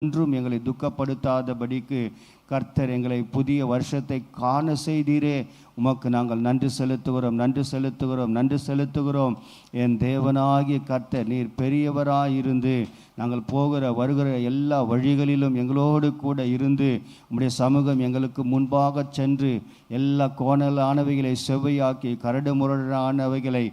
ஒன்றும் எங்களை துக்கப்படுத்தாதபடிக்கு கர்த்தர் எங்களை புதிய வருஷத்தை காண செய்தீரே. உமக்கு நாங்கள் நன்றி செலுத்துகிறோம், நன்றி செலுத்துகிறோம், நன்றி செலுத்துகிறோம். என் தேவனாகிய கர்த்தர், நீர் பெரியவராயிருந்து நாங்கள் போகிற வருகிற எல்லா வழிகளிலும் எங்களோடு கூட இருந்து உம்முடைய சமூகம் எங்களுக்கு முன்பாக சென்று எல்லா கோணலானவைகளை செவ்வையாக்கி கரடு முரடானவைகளை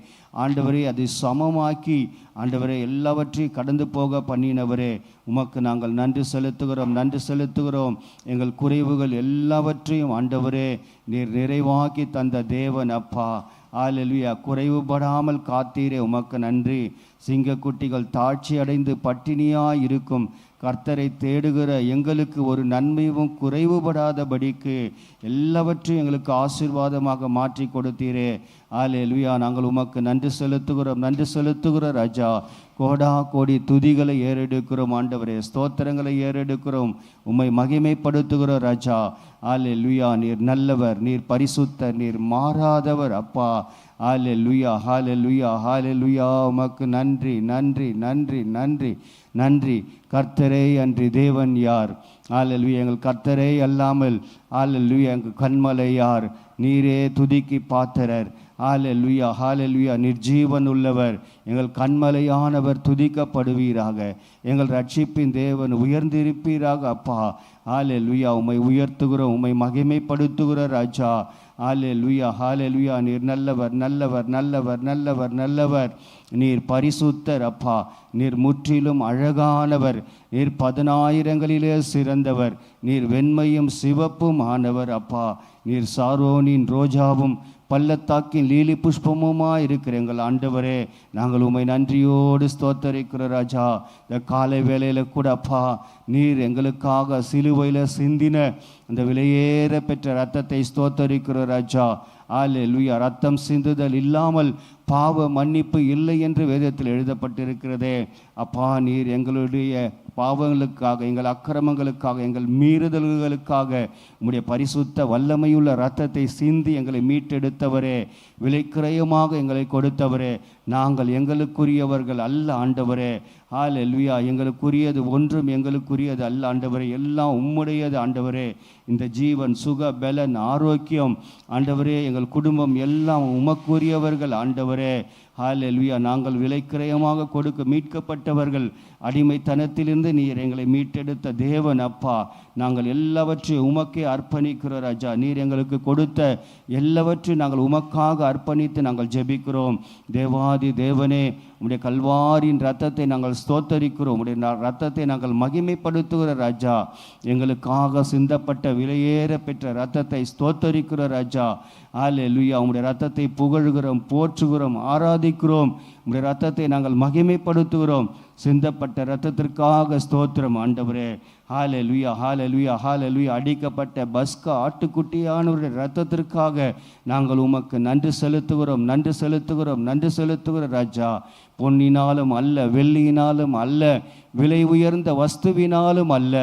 ஆண்டவரே அதை சமமாக்கி ஆண்டவரே எல்லாவற்றையும் கடந்து போக பண்ணினவரே, உமக்கு நாங்கள் நன்றி செலுத்துகிறோம், நன்றி செலுத்துகிறோம். எங்கள் குறைவுகள் எல்லாவற்றையும் ஆண்டவரே நீர் நிறைவாக்கி தந்த தேவன் அப்பா. ஹல்லேலூயா. குறைவுபடாமல் காத்தீரே, உமக்கு நன்றி. சிங்கக்குட்டிகள் தாழ்ச்சி அடைந்து பட்டினியாய் இருக்கும் கர்த்தரை தேடுகிற எங்களுக்கு ஒரு நன்மையும் குறைவுபடாதபடிக்கு எல்லாவற்றையும் எங்களுக்கு ஆசீர்வாதமாக மாற்றி கொடுத்தீரே. ஹல்லேலூயா. நாங்கள் உமக்கு நன்றி செலுத்துகிறோம், நன்றி செலுத்துகிற ராஜா. கோடா கோடி துதிகளை ஏறெடுக்கிறோம் ஆண்டவரே, ஸ்தோத்திரங்களை ஏறெடுக்கிறோம், உம்மை மகிமைப்படுத்துகிற ராஜா. ஹல்லேலூயா. நீர் நல்லவர், நீர் பரிசுத்தர், நீர் மாறாதவர் அப்பா. ஹல்லேலூயா, ஹல்லேலூயா, ஹல்லேலூயா. உமக்கு நன்றி, நன்றி, நன்றி, நன்றி, நன்றி. கர்த்தரே அன்றி தேவன் யார்? ஹல்லேலூயா. எங்கள் கர்த்தரே அல்லாமல் ஹல்லேலூயா எங்கள் கண்மலை யார்? நீரே துதிக்கு பாத்திரர். ஹல்லேலூயா, ஹல்லேலூயா. நிர்ஜீவன் உள்ளவர், எங்கள் கண்மலையானவர் துதிக்கப்படுவீராக. எங்கள் ரட்சிப்பின் தேவன் உயர்ந்திருப்பீராக அப்பா. ஹல்லேலூயா. உம்மை உயர்த்துகிறோம், உம்மை மகிமைப்படுத்துகிற ராஜா. ஹல்லேலூயா, ஹல்லேலூயா. நீர் நல்லவர், நல்லவர், நல்லவர், நல்லவர், நல்லவர். நீர் பரிசுத்தர் அப்பா. நீர் முற்றிலும் அழகானவர். நீர் 10,000ங்களிலே சிறந்தவர். நீர் வெண்மையும் சிவப்பும் ஆனவர் அப்பா. நீர் சாரோனின் ரோஜாவும் பள்ளத்தாக்கின் லீலி புஷ்பமுமாய் இருக்கிற எங்கள் ஆண்டவரே, நாங்கள் உம்மை நன்றியோடு ஸ்தோத்தரிக்கிற ராஜா. இந்த காலை வேளையில் கூட அப்பா, நீர் எங்களுக்காக சிலுவையில் சிந்தின அந்த விலையேற பெற்ற இரத்தத்தை ஸ்தோத்தரிக்கிற ராஜா. ஹல்லேலூயா. ரத்தம் சிந்துதல் இல்லாமல் பாவ மன்னிப்பு இல்லை என்று வேதத்தில் எழுதப்பட்டிருக்கிறதே அப்பா. நீர் எங்களுடைய பாவங்களுக்காக, எங்கள் அக்கிரமங்களுக்காக, எங்கள் மீறுதல்களுக்காக உம்முடைய பரிசுத்த வல்லமையுள்ள இரத்தத்தை சிந்தி எங்களை மீட்டெடுத்தவரே, விலைக்கிரயமாக எங்களை கொடுத்தவரே. நாங்கள் எங்களுக்குரியவர்கள் அல்ல ஆண்டவரே. ஹல்லேலூயா. எங்களுக்குரியது ஒன்றும் எங்களுக்குரியது அல்ல ஆண்டவரே, எல்லாம் உம்முடையது ஆண்டவரே. இந்த ஜீவன், சுக, பலன், ஆரோக்கியம் ஆண்டவரே, எங்கள் குடும்பம் எல்லாம் உமக்குரியவர்கள் ஆண்டவரே. ஹல்லேலூயா. நாங்கள் விலைக்கிரயமாக கொடுக்க மீட்கப்பட்டவர்கள். அடிமைத்தனத்திலிருந்து நீர் எங்களை மீட்டெடுத்த தேவன் அப்பா. நாங்கள் எல்லாவற்றையும் உமக்கே அர்ப்பணிக்கிற ராஜா. நீர் எங்களுக்கு கொடுத்த எல்லாவற்றையும் நாங்கள் உமக்காக அர்ப்பணித்து நாங்கள் ஜெபிக்கிறோம். தேவாதி தேவனே, உம்முடைய கல்வாரின் இரத்தத்தை நாங்கள் ஸ்தோத்தரிக்கிறோம். உம்முடைய இரத்தத்தை நாங்கள் மகிமைப்படுத்துகிற ராஜா. எங்களுக்காக சிந்தப்பட்ட விலையேற பெற்ற இரத்தத்தை ஸ்தோத்தரிக்கிற ராஜா. ஹல்லேலூயா. உம்முடைய இரத்தத்தை புகழ்கிறோம், போற்றுகிறோம், ஆராதிக்கிறோம். உம்முடைய இரத்தத்தை நாங்கள் மகிமைப்படுத்துகிறோம். சிந்தப்பட்ட இரத்தத்திற்காக ஸ்தோத்திரம் ஆண்டவரே. ஹல்லேலூயா, ஹல்லேலூயா, ஹல்லேலூயா. அடிக்கப்பட்ட பஸ்கா ஆட்டுக்குட்டியானவருடைய இரத்தத்திற்காக நாங்கள் உமக்கு நன்றி செலுத்துகிறோம், நன்றி செலுத்துகிறோம், நன்றி செலுத்துகிற ராஜா. பொன்னினாலும் அல்ல, வெள்ளியினாலும் அல்ல, விலை உயர்ந்த வஸ்துவினாலும் அல்ல,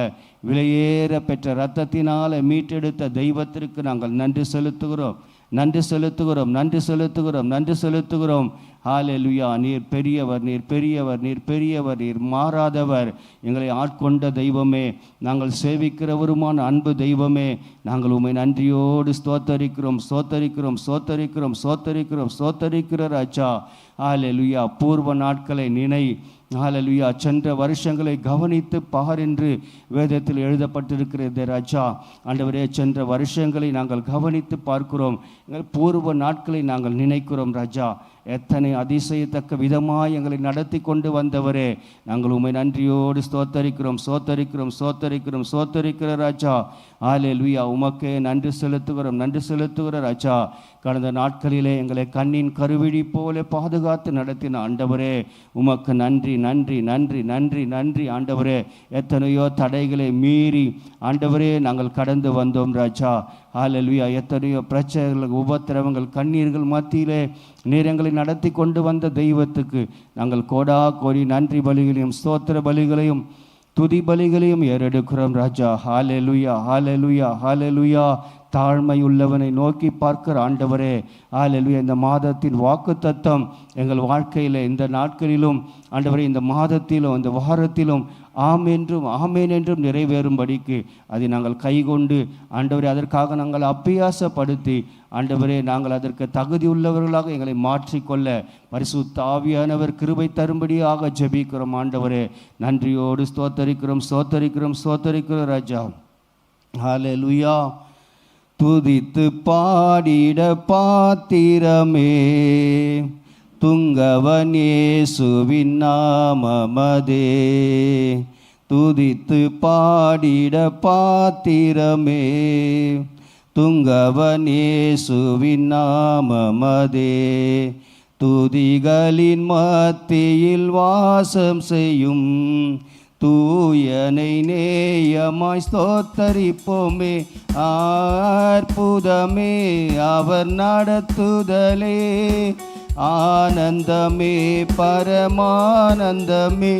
விலையேற பெற்ற இரத்தத்தினால மீட்டெடுத்த தெய்வத்திற்கு நாங்கள் நன்றி செலுத்துகிறோம், நன்றி செலுத்துகிறோம், நன்றி செலுத்துகிறோம், நன்றி செலுத்துகிறோம். ஹல்லேலூயா. நீர் பெரியவர், நீர் பெரியவர், நீர் பெரியவர், நீர் மாறாதவர். எங்களை ஆட்கொண்ட தெய்வமே, நாங்கள் சேவிக்கிறவருமான அன்பு தெய்வமே, நாங்கள் உம்மை நன்றியோடு ஸ்தோத்தரிக்கிறோம், ஸ்தோத்தரிக்கிறோம், ஸ்தோத்தரிக்கிறோம், ஸ்தோத்தரிக்கிறோம், ஸ்தோத்தரிக்கிற ராஜா. ஹல்லேலூயா. பூர்வ நாட்களை நினை. ஹல்லேலூயா. சென்ற வருஷங்களை கவனித்து பார் என்று வேதத்தில் எழுதப்பட்டிருக்கிறது ராஜா. ஆண்டவரே, சென்ற வருஷங்களை நாங்கள் கவனித்து பார்க்கிறோம். எங்கள் பூர்வ நாட்களை நாங்கள் நினைக்கிறோம் ராஜா. எத்தனை அதிசயத்தக்க விதமாய் எங்களை நடத்தி கொண்டு வந்தவரே, நாங்கள் உம்மை நன்றியோடு ஸ்தோத்தரிக்கிறோம், ஸ்தோத்தரிக்கிறோம், ஸ்தோத்தரிக்கிறோம், ஸ்தோத்தரிக்கிற ராஜா. ஹல்லேலூயா. உமக்கே நன்றி செலுத்துகிறோம், நன்றி செலுத்துகிற ராஜா. கடந்த நாட்களிலே எங்களை கண்ணின் கருவிழி போல பாதுகாத்து நடத்தின ஆண்டவரே, உமக்கு நன்றி, நன்றி, நன்றி, நன்றி, நன்றி ஆண்டவரே. எத்தனையோ தடைகளை மீறி ஆண்டவரே நாங்கள் கடந்து வந்தோம் ராஜா. ஹல்லேலூயா. எத்தனையோ பிரச்சனைகள், உபத்திரவங்கள், கண்ணீர்கள் மத்தியிலே நீர் எங்களை நடத்தி கொண்டு வந்த தெய்வத்துக்கு நாங்கள் கோடா கோடி நன்றி பலிகளையும் ஸ்தோத்திர பலிகளையும் துதி பலிகளையும் ஏறெடுக்கிறோம் ராஜா. ஹல்லேலூயா, ஹல்லேலூயா, ஹல்லேலூயா. தாழ்மையுள்ளவனை நோக்கி பார்க்கிற ஆண்டவரே, ஹல்லேலூயா. இந்த மாதத்தின் வாக்குத்தத்தம் எங்கள் வாழ்க்கையில் இந்த நாட்களிலும் ஆண்டவரே, இந்த மாதத்திலும் இந்த வாரத்திலும் ஆமேன் என்றும் நிறைவேறும்படிக்கு அதை நாங்கள் கைக்கொண்டு ஆண்டவரே, அதற்காக நாங்கள் அபியாசப்படுத்தி ஆண்டவரே, நாங்கள் அதற்கு தகுதியுள்ளவர்களாக எங்களை மாற்றிக்கொள்ள பரிசுத்த ஆவியானவர் கிருபை தரும்படியாக ஜெபிக்கிறோம். ஆண்டவரே, நன்றியோடு ஸ்தோத்தரிக்கிறோம் ராஜா. ஹல்லேலூயா. துதித்து பாடிட பாத்திரமே துங்கவன் இயேசுவின் நாமமதே. துதித்து பாடிட பாத்திரமே துங்கவன் இயேசுவின் நாமமதே. துதிகளின் மத்தியில் வாசம் செய்யும் தூயனை நேயமாய் ஸ்தோத்தரிப்போமே. அற்புதமே அவர் நடத்துதலே, ஆனந்தமே பரமானந்தமே,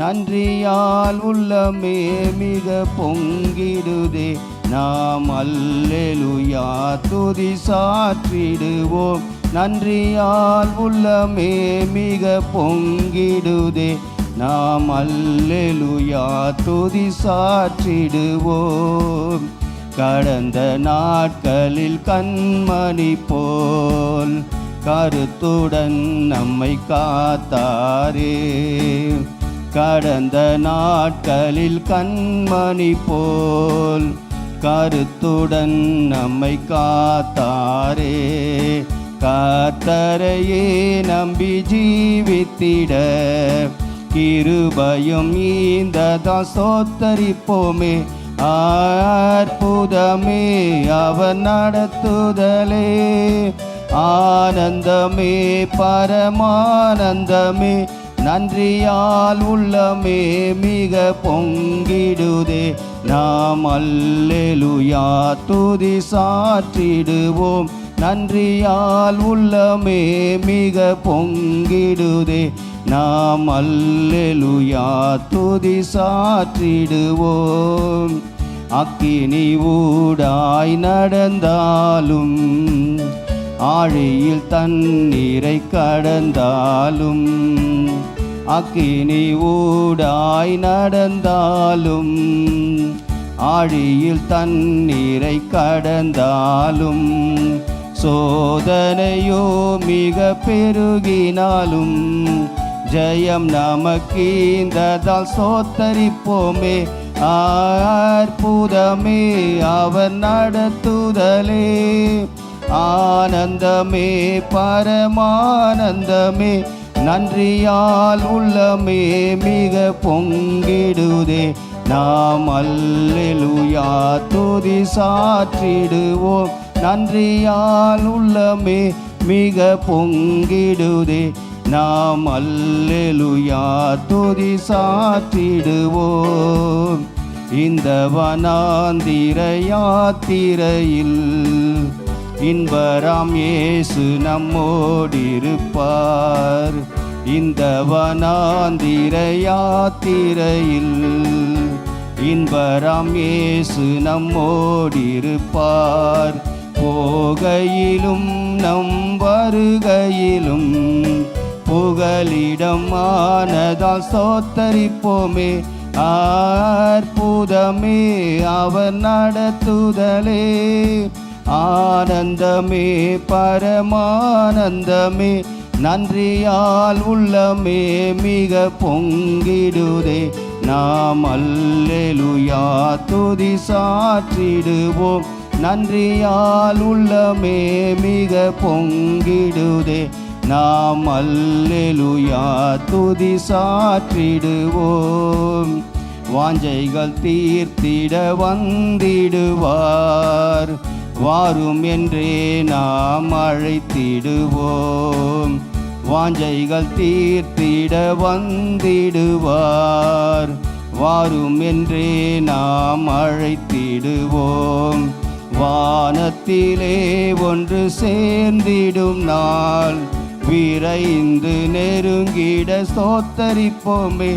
நன்றியால் உள்ளமே மிக பொங்கிடுதே. நாம் அல்லேலூயா துதி சாற்றிடுவோம், நன்றியால் உள்ளமே மிக பொங்கிடுதே. நாம் அல்லேலூயா துதி சாற்றிடுவோம். கடந்த நாட்களில் கண்மணி போல் கருத்துடன் நம்மை காத்தாரே. கடந்த நாட்களில் கண்மணி போல் கருத்துடன் நம்மை காத்தாரே. கர்த்தரையே நம்பி ஜீவித்திட கிருபையும் ஈந்ததால் ஸ்தோத்தரிப்போமே. அற்புதமே அவர் நடத்துதலே, ஆனந்தமே பரமானந்தமே, நன்றியால் உள்ளமே மிக பொங்கிடுதே. நாம் அல்லேலூயா துதி சாற்றிடுவோம், நன்றியால் உள்ளமே மிக பொங்கிடுதே. நாம் அல்லேலூயா துதி சாற்றிடுவோம். அக்கினி ஊடாய் நடந்தாலும் ஆழியில் தண்ணீரை கடந்தாலும், அக்கினி ஊடாய் நடந்தாலும் ஆழியில் தண்ணீரை கடந்தாலும், சோதனையோ மிக பெருகினாலும் ஜெயம் நமக்கீந்ததால் ஸ்தோத்தரிப்போமே. அற்புதமே அவர் நடத்துதலே, ஆனந்தமே பரமானந்தமே, நன்றியால் உள்ளமே மிக பொங்கிடுதே. நாம் அல்லேலூயா துதி சாற்றிடுவோம், நன்றியால் உள்ளமே மிக பொங்கிடுதே. நாம் அல்லேலூயா துதி சாற்றிடுவோம். இந்த வனாந்திர யாத்திரையில் இன்பராம் இயேசு நம்மோடிருப்பார். இந்த வனாந்திர யாத்திரையில் இன்பராம் இயேசு நம்மோடிருப்பார். போகையிலும் நம் வருகையிலும் புகலிடம் ஆனதால் ஸ்தோத்தரிப்போமே. அற்புதமே அவர் நடத்துதலே, ஆனந்தமே பரமானந்தமே, நன்றியால் உள்ளமே மிக பொங்கிடுதே. நாம் அல்லேலூயா துதி சாற்றிடுவோம், நன்றியால் உள்ளமே மிக பொங்கிடுதே. நாம் அல்லேலூயா துதி சாற்றிடுவோம். வாஞ்சைகள் தீர்த்திட வந்திடுவார், வாரும் என்றே நாம் அழைத்திடுவோம். வாஞ்சைகள் தீர்த்திட வந்திடுவார், வாரும் என்றே நாம் அழைத்திடுவோம். வானத்திலே ஒன்று சேர்ந்திடும் நாள் விரைந்து நெருங்கிட ஸ்தோத்தரிப்போமே.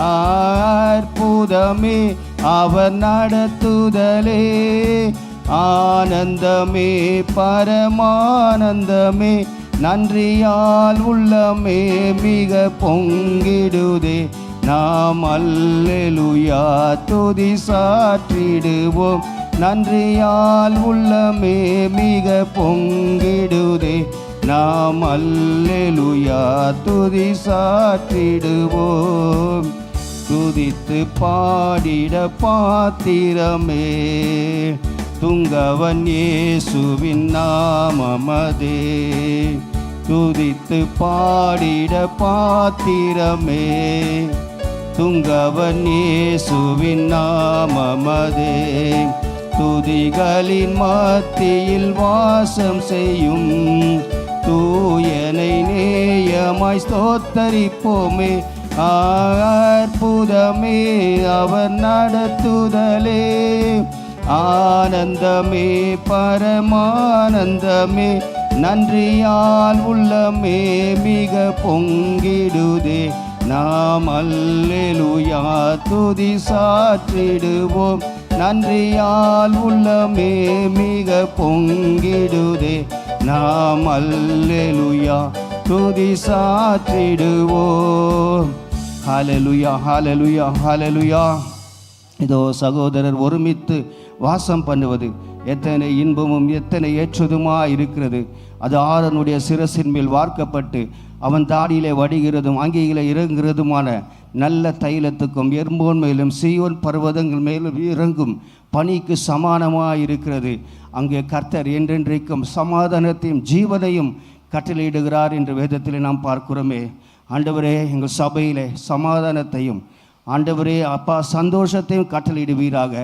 அற்புதமே அவர் நடத்துதலே, ஆனந்தமே பரமானந்தமே நன்றியால் உள்ளமே மிக பொங்கிடுதே. நாம் அல்லேலூயா துதி சாற்றிடுவோம். நன்றியால் உள்ளமே மிக பொங்கிடுதே. நாம் அல்லேலூயா துதி சாற்றிடுவோம். துதித்து பாடிட பாத்திரமே துங்கவன் இயேசுவின் நாமமதே. துதித்து பாடிட பாத்திரமே துங்கவன் இயேசுவின் நாமமதே. துதிகளின் மத்தியில் வாசம் செய்யும் தூயனை நேயமாய் ஸ்தோத்தரிப்போமே. அற்புதமே அவர் நடத்துதலே. ஆனந்தமே பரமானந்தமே நன்றியால் உள்ளமே மிக பொங்கிடுதே. நாம் அல்லேலூயா துதி சாற்றிடுவோம். நன்றியால் உள்ளமே மிக பொங்கிடுதே. நாம் அல்லேலூயா துதி சாற்றிடுவோம். ஹல்லேலூயா ஹல்லேலூயா ஹல்லேலூயா. இதோ சகோதரர் ஒருமித்து வாசம் பண்ணுவது எத்தனை இன்பமும் எத்தனை ஏற்றதுமாக இருக்கிறது. அது ஆரோனுடைய சிரசின் மேல் வார்க்கப்பட்டு அவன் தாடியிலே வடிகிறதும் அங்கியிலே இறங்குகிறதுமான நல்ல தைலத்துக்கும் எறும்போன் மேலும் சீயோன் பர்வதங்கள் மேலும் இறங்கும் பனிக்கு சமானமாக இருக்கிறது. அங்கே கர்த்தர் என்றென்றைக்கும் சமாதானத்தையும் ஜீவனையும் கட்டளையிடுகிறார் என்று வேதத்தில் நாம் பார்க்கிறோமே. ஆண்டவரே, எங்கள் சபையிலே சமாதானத்தையும் ஆண்டவரே அப்பா சந்தோஷத்தையும் கட்டளையிடுவீராக.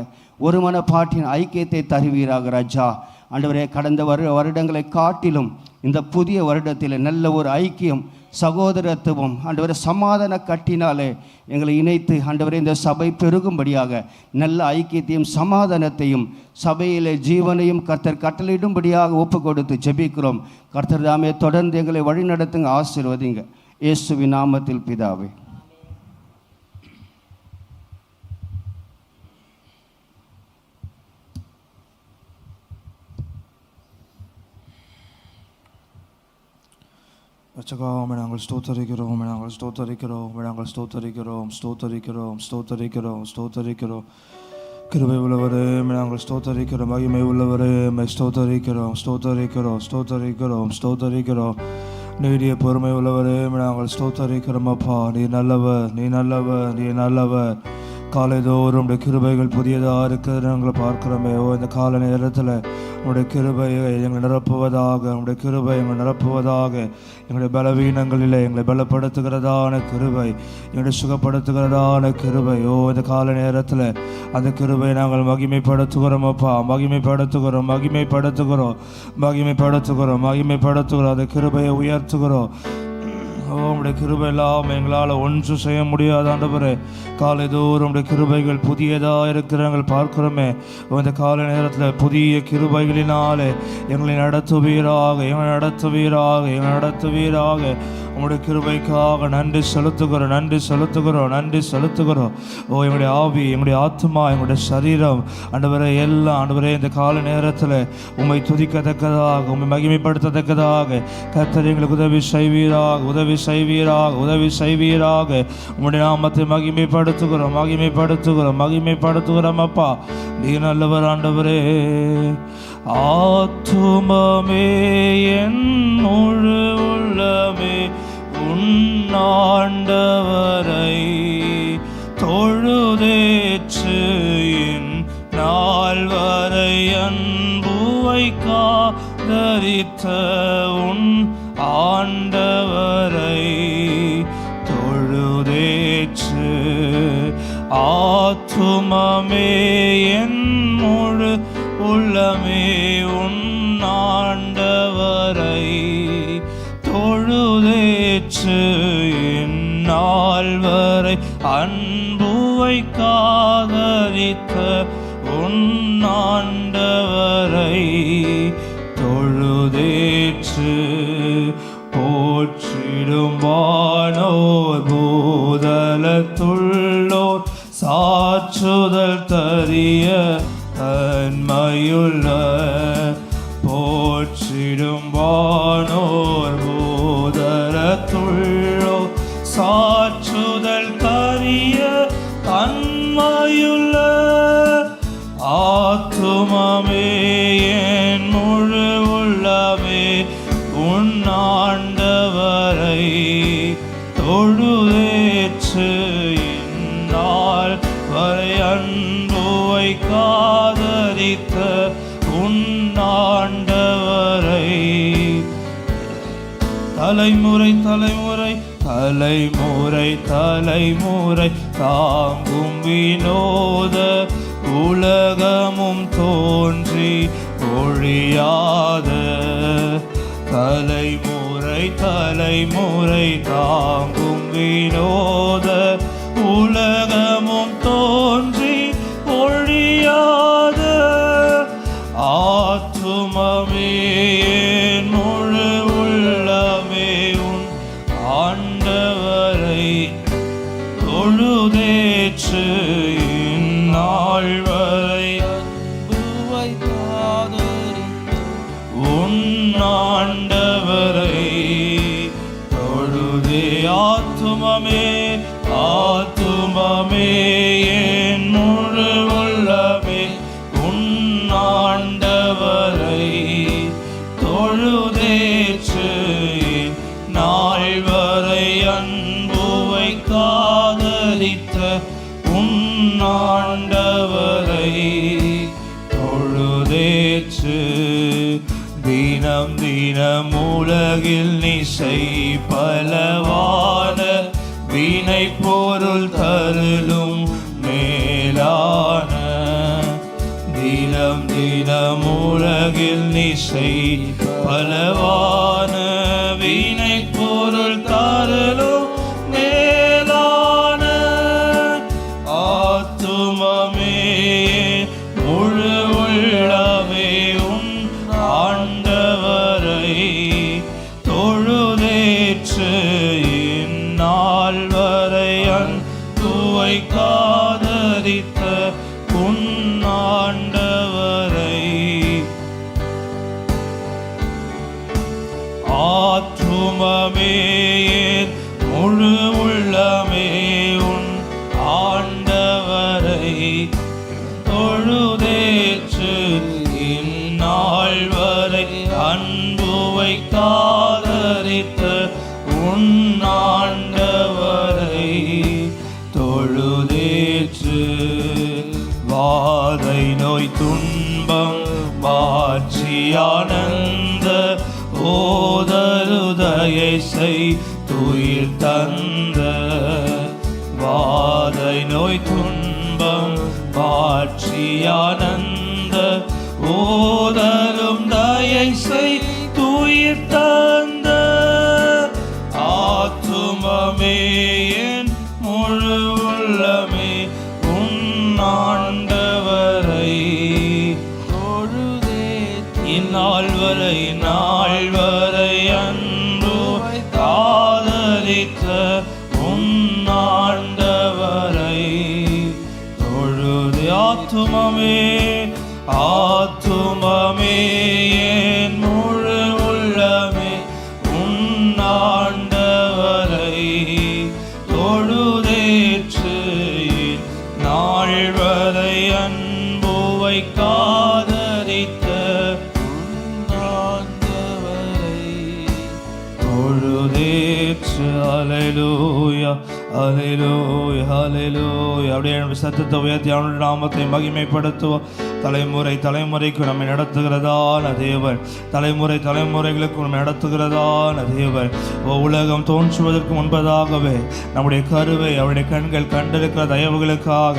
ஒரு மனப்பாட்டின் ஐக்கியத்தை தருவீராக ராஜா. ஆண்டவரே, கடந்த வருடங்களை காட்டிலும் இந்த புதிய வருடத்தில் நல்ல ஒரு ஐக்கியம் சகோதரத்துவம் ஆண்டவரே சமாதான கட்டினாலே எங்களை இணைத்து ஆண்டவரே இந்த சபை பெருகும்படியாக நல்ல ஐக்கியத்தையும் சமாதானத்தையும் சபையிலே ஜீவனையும் கர்த்தர் கட்டளையிடும்படியாக ஒப்பு கொடுத்து ஜெபிக்கிறோம். கர்த்தர் தாமே தொடர்ந்து எங்களை வழிநடத்துங்க, ஆசீர்வதிங்க. இயேசுவின் நாமத்தில் பிதாவே. ரட்சகாவே, நாங்கள் ஸ்தோத்தரிக்கிறோம், நாங்கள் ஸ்தோத்தரிக்கிறோம், நாங்கள் ஸ்தோத்தரிக்கிறோம், ஸ்தோத்தரிக்கிறோம், ஸ்தோத்தரிக்கிறோம், ஸ்தோத்தரிக்கிறோம். கிருபை உள்ளவரே, நாங்கள் ஸ்தோத்தரிக்கிறோம். மகிமை உள்ளவரே, ஸ்தோத்தரிக்கிறோம், ஸ்தோத்தரிக்கிறோம், ஸ்தோத்தரிக்கிறோம், ஸ்தோத்தரிக்கிறோம். நீடிய பொறுமை உள்ளவரே, நாங்கள் ஸ்தோத்தரிக்கிறோம். அப்பா, நீ நல்லவர், நீ நல்லவர், நீ நல்லவர். காலைதோறும் உடைய கிருபைகள் புதியதாக இருக்கிறது நாங்கள் பார்க்கிறோமே. இந்த கால நேரத்தில் உடைய கிருபையை எங்களை நிரப்புவதாக, உடைய கிருபை எங்களை நிரப்புவதாக. எங்களுடைய பலவீனங்களில் எங்களை பலப்படுத்துகிறதான கிருபை, எங்களை சுகப்படுத்துகிறதான கிருபை. இந்த கால நேரத்தில் அந்த கிருபை நாங்கள் மகிமைப்படுத்துகிறோம். அப்பா, மகிமைப்படுத்துகிறோம், மகிமைப்படுத்துகிறோம், மகிமைப்படுத்துகிறோம், மகிமைப்படுத்துகிறோம். அந்த கிருபையை உயர்த்துகிறோம். உடைய கிருபை எல்லாம் எங்களால் ஒன்றும் செய்ய முடியாது ஆண்டவரே. காலைதோறும் உடைய கிருபைகள் புதியதாக இருக்கிறாங்க பார்க்கிறோமே. இந்த கால நேரத்தில் புதிய கிருபைகளினாலே எங்களை நடத்துவீராக, எங்களை நடத்துவீராக, எங்களை நடத்துவீராக. உங்களுடைய கிருபைக்காக நன்றி செலுத்துகிறோம், நன்றி செலுத்துகிறோம், நன்றி செலுத்துகிறோம். எங்களுடைய ஆவி, எங்களுடைய ஆத்மா, எங்களுடைய சரீரம் ஆண்டவரே எல்லாம் ஆண்டவரே இந்த கால நேரத்தில் உம்மை துதிக்கத்தக்கதாக, உம்மை மகிமைப்படுத்தத்தக்கதாக கர்த்தர் எங்களுக்கு உதவி செய்வீராக, உதவி செய்வீராக, உதவி செய்வீராக. உம்முடைய நாமத்தை மகிமைப்படுத்துகிறோம், மகிமைப்படுத்துகிறோம், மகிமைப்படுத்துகிறோம். அப்பா, நீ நல்லவர் ஆண்டவரே. ஆத்துமமே என் முழு உள்ளமே உன்னாண்டவரை தொழுதேற்று நாள் வரை அன்புவை காதரித்த உன் ஆண்டவரை தொழுதேற்று. ஆத்துமமே என் முழு உள்ளமே உன் ஆண்டவரை தொழுதேற்று இந்நாள் வரை அன்புவை காதரித்த உன் ஆண்டவரை தொழுதேற்று. போற்றிடும் வானோர் பூதலத்துள்ளோர் சாற்றுதல் தரிய தன்மையுள்ள போற்றிடும் வானோர் போதரத்துள்ளோ சாற்றுதல் கரிய தன்மையுள்ள ஆத்துமமே என் முழு உள்ளமே உன்னாண்டவரை தொழுதேற்று இந்நாள் வரை அன்புவை காதரித்த உன்னாண்டவரை தலைமுறை தலைமுறை தலைமுறை தலைமுறை தாங்கும் வினோத உலகமும் தோன்றி ஒழியாத தலைமுறை தலைமுறை தாங்கும் வினோத உலகமும் தோன்றி ஒழியாத ஆத்துமமே என் முழு உள்ளமே உன் ஆண்டவரை தொழுதேற்று இந்நாள் வரை அன்புவை காதரித்து உன்னாண்டவரை தொழுதே ஆத்துமமே ஆத்துமமே என் முழு உள்ளமே உன்னாண்டவரை தொழுதேற்று நாள் வரை அன்புவை காதலித்த உன்னாண்டவரை தொழுதேற்று தினம் தினம் உலகில் நிசை பலவான வினை பொருள் தருளும் மேலான தினம் தினம் உலகில் நிசை பலவான வினை பொருள் தருளும் மேலான ஆத்துமமே முழு உள்ளமே உன் ஆண்டவரை தொழுதேற்று இந்நாள் வரை அன்புவை காதரித்த உன்னாண்டவரை ஆத்துமமே முழு உள்ளமே உன் ஆண்டவரை தொழுதேற்று இந்நாள் வரை அன்புவை காதரித்த உன்னாண்டவரை தொழுதேற்று வாதை நோய் துன்பம் மாற்றியானந்த ஓதருதயை செய் துயிர் தந்த வாதை நோய் துன்பம் மாற்றியானந்த ஓதரும் தயை செய் துயிர் தந்த ஆத்துமமே என் முழு உள்ளமே உன்னாண்டவரை இந்நாள் வரை நாள் வரை அன்பு காதலித்த உன்னாண்டவரை தொழுது ஆத்துமமே ஆத்துமமே என் முழு உள்ளமே உன்னாண்டவரை தொழுதேற்று நாள் வரை அன்புவை காதரித்த உன்னாண்டவரை தொழுதேற்று அல்லேலூயா அல்லேலூயா அல்லேலூயா. அப்படியே நம்ம சத்தத்தை உயர்த்தி அவனுடைய நாமத்தை மகிமைப்படுத்துவோம். தலைமுறை தலைமுறைக்கு நம்மை நடத்துகிறதான தேவன், தலைமுறை தலைமுறைகளுக்கு நம்மை நடத்துகிறதான தேவன். உலகம் தோன்றுவதற்கு முன்பதாகவே நம்முடைய கருவை அவருடைய கண்கள் கண்டிருக்கிற தயவுகளுக்காக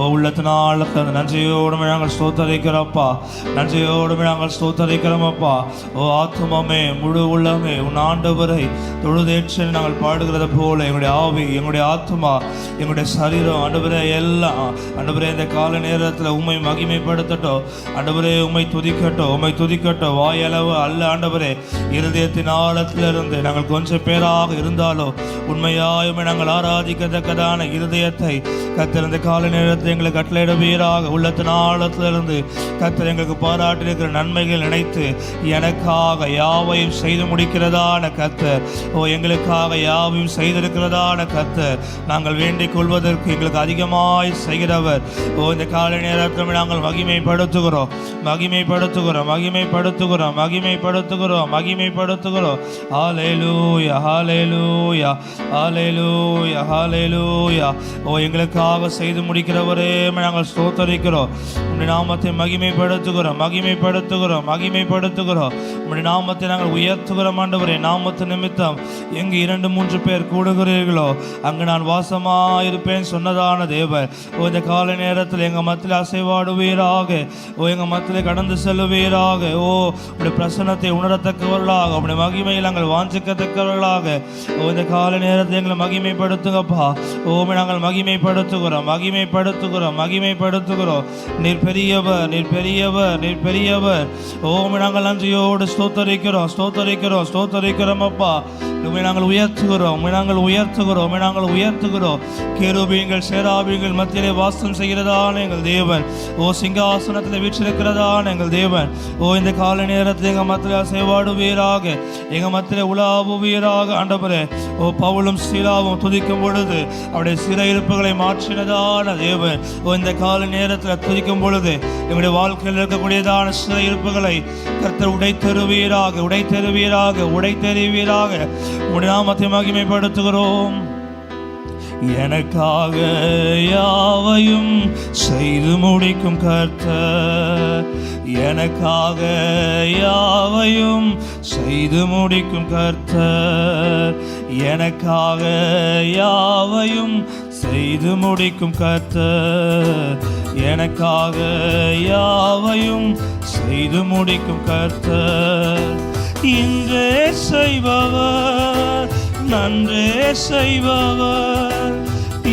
உள்ளத்தினால் அந்த நன்றியோடுமே நாங்கள் ஸ்தோத்தரிக்கிறோப்பா, நன்றியோடுமே நாங்கள் ஸ்தோத்தரிக்கிறோமப்பா. ஆத்துமமே முழு உள்ளமே உன் ஆண்டவரை தொழுதேற்று நாங்கள் பாடுகிறது போல எங்களுடைய ஆவி எங்களுடைய எங்களுடைய ஆத்மா, எங்களுடைய சரீரம் ஆண்டவரே எல்லாம் ஆண்டவரே இந்த கால நேரத்தில் உம்மை மகிமைப்படுத்தட்டும். ஆண்டவரே உம்மை துதிக்கட்டும், உம்மை துதிக்கட்டும். வாயளவு அல்ல ஆண்டவரே, இருதயத்தின் ஆழத்திலிருந்து நாங்கள் கொஞ்சம் பேராக இருந்தாலும் உண்மையாயுமே நாங்கள் ஆராதிக்கத்தக்கதான இருதயத்தை கர்த்தர் இந்த கால நேரத்தில் எங்களுக்கு கட்டளையிடுவீராக. உள்ளத்தின் ஆழத்திலிருந்து கர்த்தர் எங்களுக்கு பாராட்டியிருக்கிற நன்மைகள் நினைத்து எனக்காக யாவையும் செய்து முடிக்கிறதான கர்த்தர், எங்களுக்காக யாவையும் செய்திருக்கிறதான கர்த்தர், நாங்கள் வேண்டிக் கொள்வதற்கு எங்களுக்கு அதிகமாய் செய்கிறவர். இந்த கால நேரத்தில் நாங்கள் மகிமைப்படுத்துகிறோம், மகிமைப்படுத்துகிறோம், மகிமைப்படுத்துகிறோம், மகிமைப்படுத்துகிறோம், மகிமைப்படுத்துகிறோம். ஹல்லேலூயா, ஹல்லேலூயா, ஹல்லேலூயா, ஹல்லேலூயா. எங்களுக்காக செய்து முடிக்கிறவரே நாங்கள் ஸ்தோத்தரிக்கிறோம். உம்முடைய நாமத்தை மகிமைப்படுத்துகிறோம், மகிமைப்படுத்துகிறோம், மகிமைப்படுத்துகிறோம். உம்முடைய நாமத்தை நாங்கள் உயர்த்துகிறோம் ஆண்டவரே. நாமத்து நிமித்தம் எங்கு 2-3 பேர் கூடுகிறீர்களோ அங்கு நான் வாசமாயிருப்பேன் சொன்னதான தேவன், இந்த கால நேரத்தில் எங்கள் மத்தியில் அசைவாடுவீராக, எங்கள் மத்தியில் கடந்து செல்லுவீராக. உடைய பிரசன்னத்தை உணரத்தக்கவர்களாக, உடைய மகிமையில் நாங்கள் வாஞ்சிக்கத்தக்கவர்களாக இந்த கால நேரத்தில் எங்களை மகிமைப்படுத்துங்கப்பா. நாங்கள் மகிமைப்படுத்துகிறோம், மகிமைப்படுத்துகிறோம், மகிமைப்படுத்துகிறோம். நீர் பெரியவர், நீர் பெரியவர், நீர் பெரியவர். நாங்கள் நன்றியோடு ஸ்தோத்தரிக்கிறோம், ஸ்தோத்தரிக்கிறோம், ஸ்தோத்தரிக்கிறோம் அப்பா. நாங்கள் உயர்த்துகிறோம், நாங்கள் உயர்த்துகிறோம், நாங்கள் உயர்த்துகிறோம். கேருபீங்கள் சேராபீங்கள் மத்தியிலே வாசம் செய்கிறதான எங்கள் தேவன், சிங்காசனத்தில் வீற்றிருக்கிறதான எங்கள் தேவன், இந்த கால நேரத்தில் எங்கள் மத்தியில் சேவாடுவீராக, எங்கள் மத்தியில் உலாவுவீராக ஆண்டவரே. பவுலும் சீலாவும் துதிக்கும் பொழுது அவருடைய சிறையிருப்புகளை மாற்றினதான தேவன், இந்த கால நேரத்தில் துதிக்கும் பொழுது எங்களுடைய வாழ்க்கையில் இருக்கக்கூடியதான சிறையிருப்புகளை கர்த்தர் உடைத்தருவீராக, உடைத்தருவீராக, உடைத்தருவீராக. உம்முடைய நாமத்தை மகிமைப்படுத்துகிறோம். எனக்காக யாவையும் செய்து முடிக்கும் கர்த்தர், எனக்காக யாவையும் செய்து முடிக்கும் கர்த்தர், எனக்காக யாவையும் செய்து முடிக்கும் கர்த்தர், எனக்காக யாவையும் செய்து முடிக்கும் கர்த்தர். இன்றே செய்பவர், நன்றே செய்பவர்,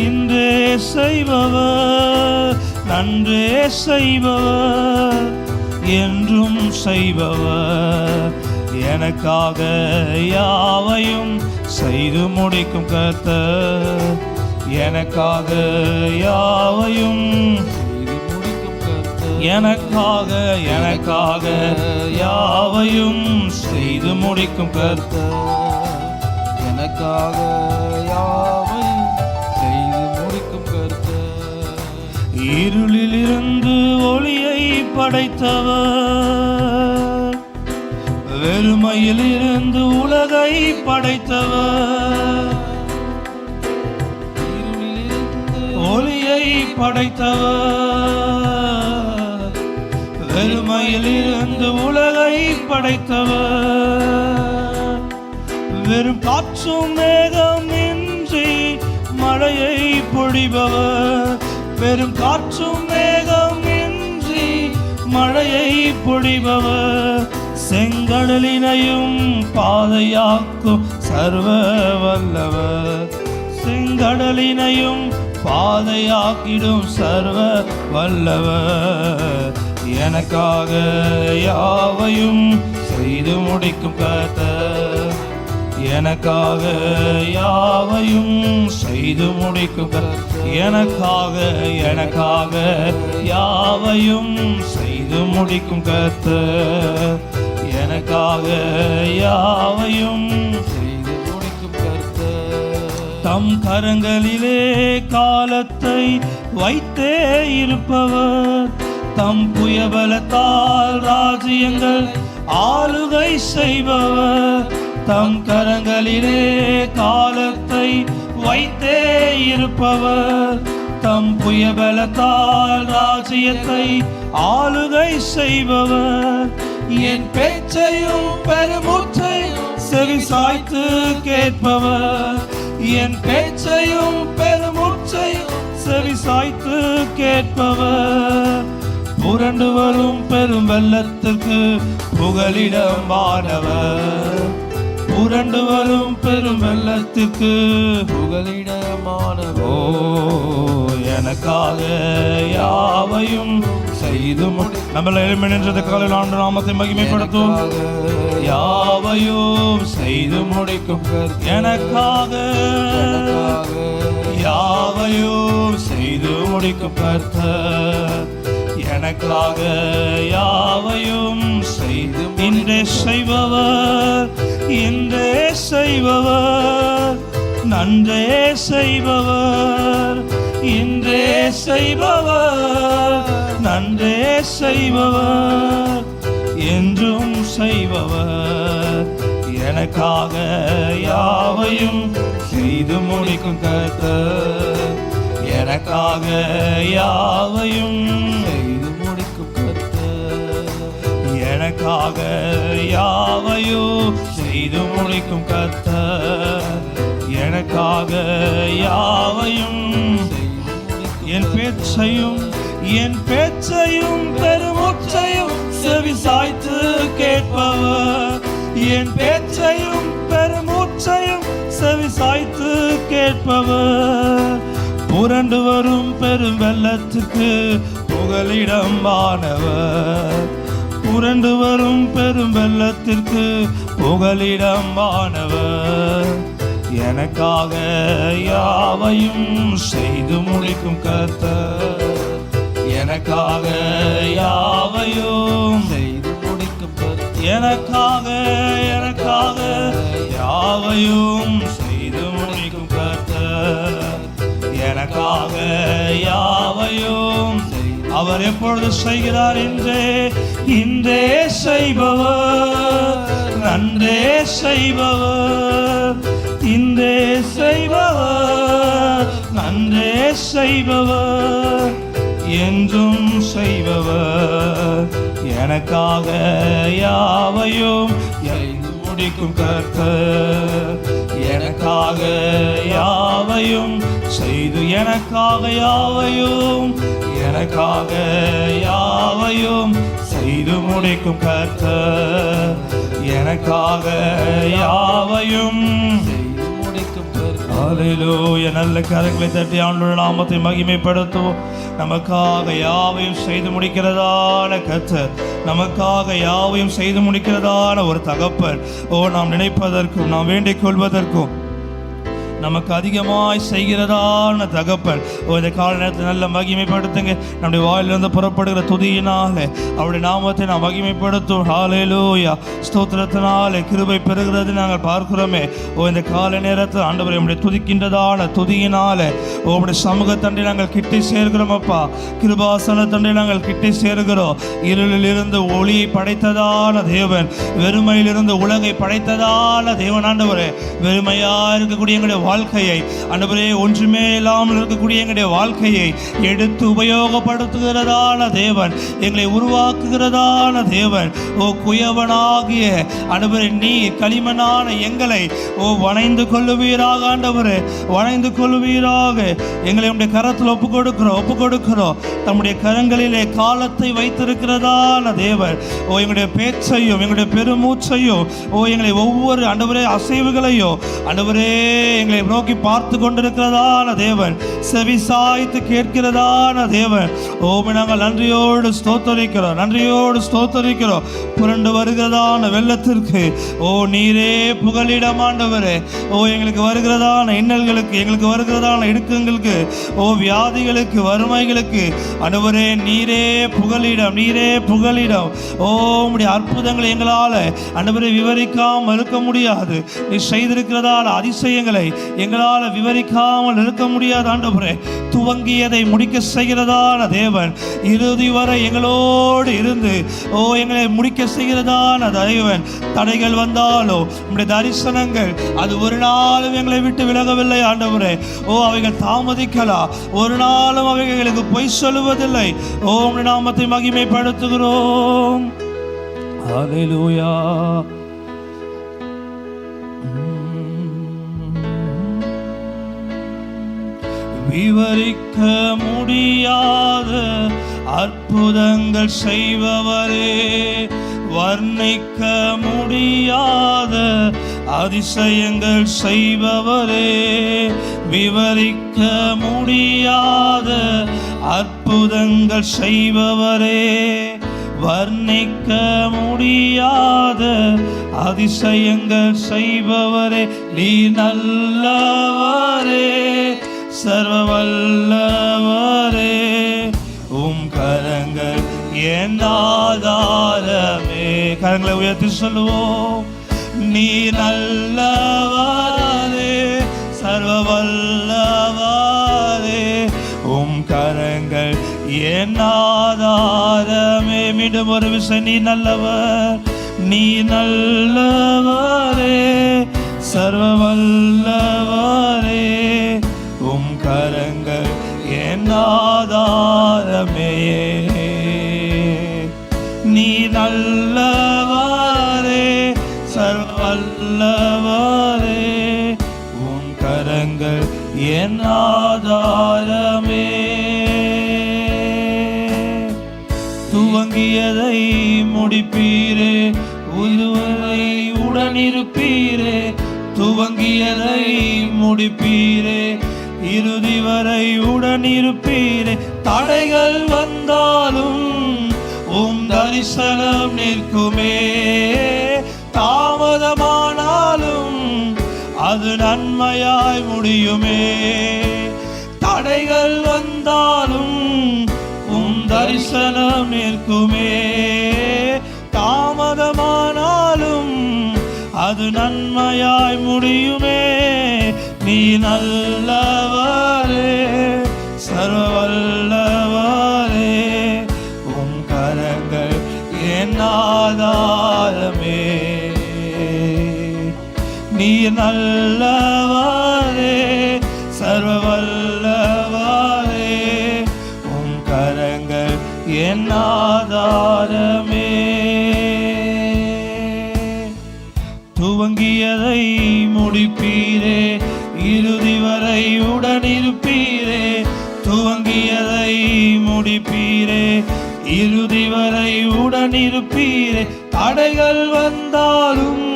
இன்றே செய்பவர், நன்றே செய்பவர், என்றும் செய்பவர், எனக்காக யாவையும் செய்து முடிக்கும் கர்த்தர், எனக்காக யாவையும் எனக்காக, எனக்காக யாவையும் செய்து முடிக்கும் கர்த்தர், எனக்காக யாவையும் செய்து முடிக்கும் கர்த்தர். இருளிலிருந்து ஒளியை படைத்தவர், வெறுமையிலிருந்து உலகை படைத்தவர், ஒளியை படைத்தவர், வெறுமையிலிருந்து உலகை படைத்தவர், வெறும் காற்றும் மேகம் இன்றி மழையை பொழிபவர், வெறும் காற்றும் மேகம் இன்றி மழையை பொழிபவர், செங்கடலினையும் பாதையாக்கும் சர்வ வல்லவர், செங்கடலினையும் பாதையாக்கிடும் சர்வ வல்லவர், எனக்காக யாவையும் செய்து முடிக்கும் கர்த்தர், எனக்காக யாவையும் செய்து முடிக்கும் கர்த்தர், எனக்காக, எனக்காக யாவையும் செய்து முடிக்கும் கர்த்தர், எனக்காக யாவையும் செய்து முடிக்கும் கர்த்தர். தம் கரங்களிலே காலத்தை வைத்தே இருப்பவர், தம் புயபலத்தால் ராஜ்யங்கள் ஆளுகை செய்பவர், தம் கரங்களிலே காலத்தை வைத்தே இருப்பவர், தம் புயபலத்தால் ராஜ்யத்தை ஆளுகை செய்பவர், என் பேச்சையும் பெருமூச்சையும் செவி சாய்த்து கேட்பவர், என் பேச்சையும் பெருமூச்சையும் செவி சாய்த்து கேட்பவர், புரண்டு வரும் பெரும் வெள்ளத்திற்கு புகலிடமானவர், புரண்டு வரும் பெரும் வெள்ளத்திற்கு புகலிடமானவர். ஓ எனக்காக யாவையும் செய்து நம்மள எழுமி நின்றது காலையில் ஆண்டு நாமத்தை மகிமைப்படுத்தும். யாவையும் செய்து முடிக்கும் எனக்காக யாவையும் செய்து முடிக்கும் கர்த்தர். எனக்காக யாவையும் செய்து இன்றே செய்பவர், இன்றே செய்பவர், நன்றே செய்பவர், இன்றே செய்பவர், நன்றே செய்பவர், என்றும் செய்பவர். எனக்காக யாவையும் செய்து முடிக்கும் கர்த்தர். எனக்காக யாவையும் செய்து முடிக்கும் கர்த்தர். எனக்காக யாவையும் செய்து முடிக்கும் கர்த்தர். எனக்காக யாவையும் என் பேச்சையும் பெருமூச்சையும் செவி சாய்த்து கேட்பவர். என் பேச்சையும் பெருமூச்சையும் செவி சாய்த்து கேட்பவர். புரண்டு வரும் பெரும் வெள்ளத்திற்கு புகலிடமானவர். புரண்டு வரும் பெரும் வெள்ளத்திற்கு புகலிடமானவர். எனக்காக யாவையும் செய்து முடிக்கும் கர்த்தர். எனக்காக யாவையும் செய்து முடிக்கும் கர்த்தர். எனக்காக யாவையும் செய்து முடிக்கும் கர்த்தர். எனக்காக யாவையும் அவர் எப்பொழுது செய்கிறார்? இன்றே செய்பவர், நன்றே செய்பவர், இன்றே செய்பவர், நன்றே செய்பவர், என்றும் செய்பவர். எனக்காக யாவையும் செய்து முடிக்கும் கர்த்தர். எனக்காக யாவையும் செய்து எனக்காக யாவையும் செய்து முடிக்கும் கர்த்தர். எனக்காக யாவையும் செய்து முடிக்கும் கர்த்தர். ஹல்லேலூயா. நல்ல கரங்களை தட்டி ஆண்டவருடைய நாமத்தை மகிமைப்படுத்துவோம். நமக்காக யாவையும் செய்து முடிக்கிறதான கர்த்தர், நமக்காக யாவையும் செய்து முடிக்கிறதான ஒரு தகப்பன். நாம் நினைப்பதற்கும் நாம் வேண்டிக் கொள்வதற்கும் நமக்கு அதிகமாய் செய்கிறதான தகப்பன். இந்த கால நேரத்தை நல்ல மகிமைப்படுத்துங்க. நம்முடைய வாயிலிருந்து புறப்படுகிற துதியினாலே அவருடைய நாமத்தை நாம் மகிமைப்படுத்தும். ஹல்லேலூயா. ஸ்தோத்திரத்தினாலே கிருபை பெறுகிறது நாங்கள் பார்க்கிறோமே. இந்த கால நேரத்தில் ஆண்டவரை நம்முடைய துதிக்கின்றதான துதியினாலே உம்முடைய சமூகத்தண்டை நாங்கள் கிட்டி சேர்க்கிறோம் அப்பா. கிருபாசன தண்டை நாங்கள் கிட்டி சேர்கிறோம். இருளில் இருந்து ஒளியை படைத்ததான தேவன், வெறுமையிலிருந்து உலகை படைத்ததான தேவன் ஆண்டவரே. வெறுமையா இருக்கக்கூடிய எங்களுடைய வாழ்க்கையை ஆண்டவரே, ஒன்றுமே இல்லாமல் இருக்கக்கூடிய எங்களுடைய வாழ்க்கையை எடுத்து உபயோகப்படுத்துகிறதான தேவன், எங்களை உருவாக்குகிறதான தேவன். குயவனாகிய ஆண்டவரே, நீர் களிமண்ணான எங்களை வணைந்து கொள்ளுவீராக ஆண்டவரே, வணைந்து கொள்ளுவீராக. எங்களை உடைய கரத்தில் ஒப்பு கொடுக்கிறோம். தம்முடைய கரங்களிலே காலத்தை வைத்திருக்கிறதான தேவன். எங்களுடைய பேச்சையும் எங்களுடைய பெருமூச்சையும் எங்களை ஒவ்வொரு ஆண்டவரே அசைவுகளையும் ஆண்டவரே எங்களை நோக்கி பார்த்து கொண்டிருக்கிறதான தேவன், செவி சாய்த்து கேட்கிறதான தேவன். நாங்கள் நன்றியோடு ஸ்தோத்தரிக்கிறோம். புரண்டு வருகிறதான வெள்ளத்திற்கு நீரே புகலிடமாண்டவரே. எங்களுக்கு வருகிறதான இன்னல்களுக்கு, எங்களுக்கு வருகிறதான இடுக்கங்களுக்கு, வியாதிகளுக்கு, வறுமைகளுக்கு ஆண்டவரே நீரே புகலிடம். உம்முடைய அற்புதங்களை எங்களால் ஆண்டவரே விவரிக்காமல் இருக்க முடியாது. நீ செய்திருக்கிறதான அதிசயங்களை எங்களால் விவரிக்காமல் இருக்க முடியாது ஆண்டவரே. துவங்கியதை முடிக்க செய்கிறதான தேவன், இறுதி வரை எங்களோடு இருந்து எங்களை முடிக்க செய்கிறதான தேவன். தடைகள் வந்தாலோ நம்முடைய தரிசனங்கள் அது ஒரு நாளும் எங்களை விட்டு விலகவில்லை ஆண்டவரே. அவைகள் தாமதிக்கலாம், ஒரு நாளும் அவைகளுக்கு பொய் சொல்லுவதில்லை. உம்முடைய நாமத்தை மகிமைப்படுத்துகிறோம். ஹல்லேலூயா. விவரிக்க முடியாத அற்புதங்கள் செய்பவரே, வர்ணிக்க முடியாத அதிசயங்கள் செய்பவரே, விவரிக்க முடியாத அற்புதங்கள் செய்பவரே, வர்ணிக்க முடியாத அதிசயங்கள் செய்பவரே, நீ நல்லவரே, சர்வ வல்லவரே, உம் கரங்கள் என் ஆதாரமே. கரங்களை உயர்த்தி சொல்லுவோம். நீ நல்லவரே, சர்வ வல்லவரே, உம் கரங்கள் என் ஆதாரமே. மீண்டும் ஒரு விஷயம், நீ நல்லவர், நீ நல்லவரே, சர்வ வல்லவரே, உம் கரங்கள் என் ஆதாரமே. நீ நல்லவரே, சர்வ வல்லவரே, உம் கரங்கள் என் ஆதாரமே. துவங்கியதை முடிப்பீரே, உருவரை உடனிருப்பீரே, துவங்கியதை முடிப்பீரே, இறுதி வரை உடனிருப்பீரே. தடைகள் வந்தாலும் உம் தரிசனம் நிற்குமே, தாமதமானாலும் அது நன்மையாய் முடியுமே. தடைகள் வந்தாலும் உம் தரிசனம் நிற்குமே, தாமதமானாலும் அது நன்மையாய் முடியுமே. நீ நல்லவரே, சர்வ வல்லவரே, உம் கரங்கள் என் ஆதாரமே. நீ நல்லவரே, சர்வ வல்லவரே, உம் கரங்கள் என் ஆதாரமே. துவங்கியதை முடிப்பீரே, இறுதி வரை உடனிருப்பீரே, துவங்கியதை முடிப்பீரே, இறுதி வரை உடனிருப்பீரே. தடைகள் வந்தாலும்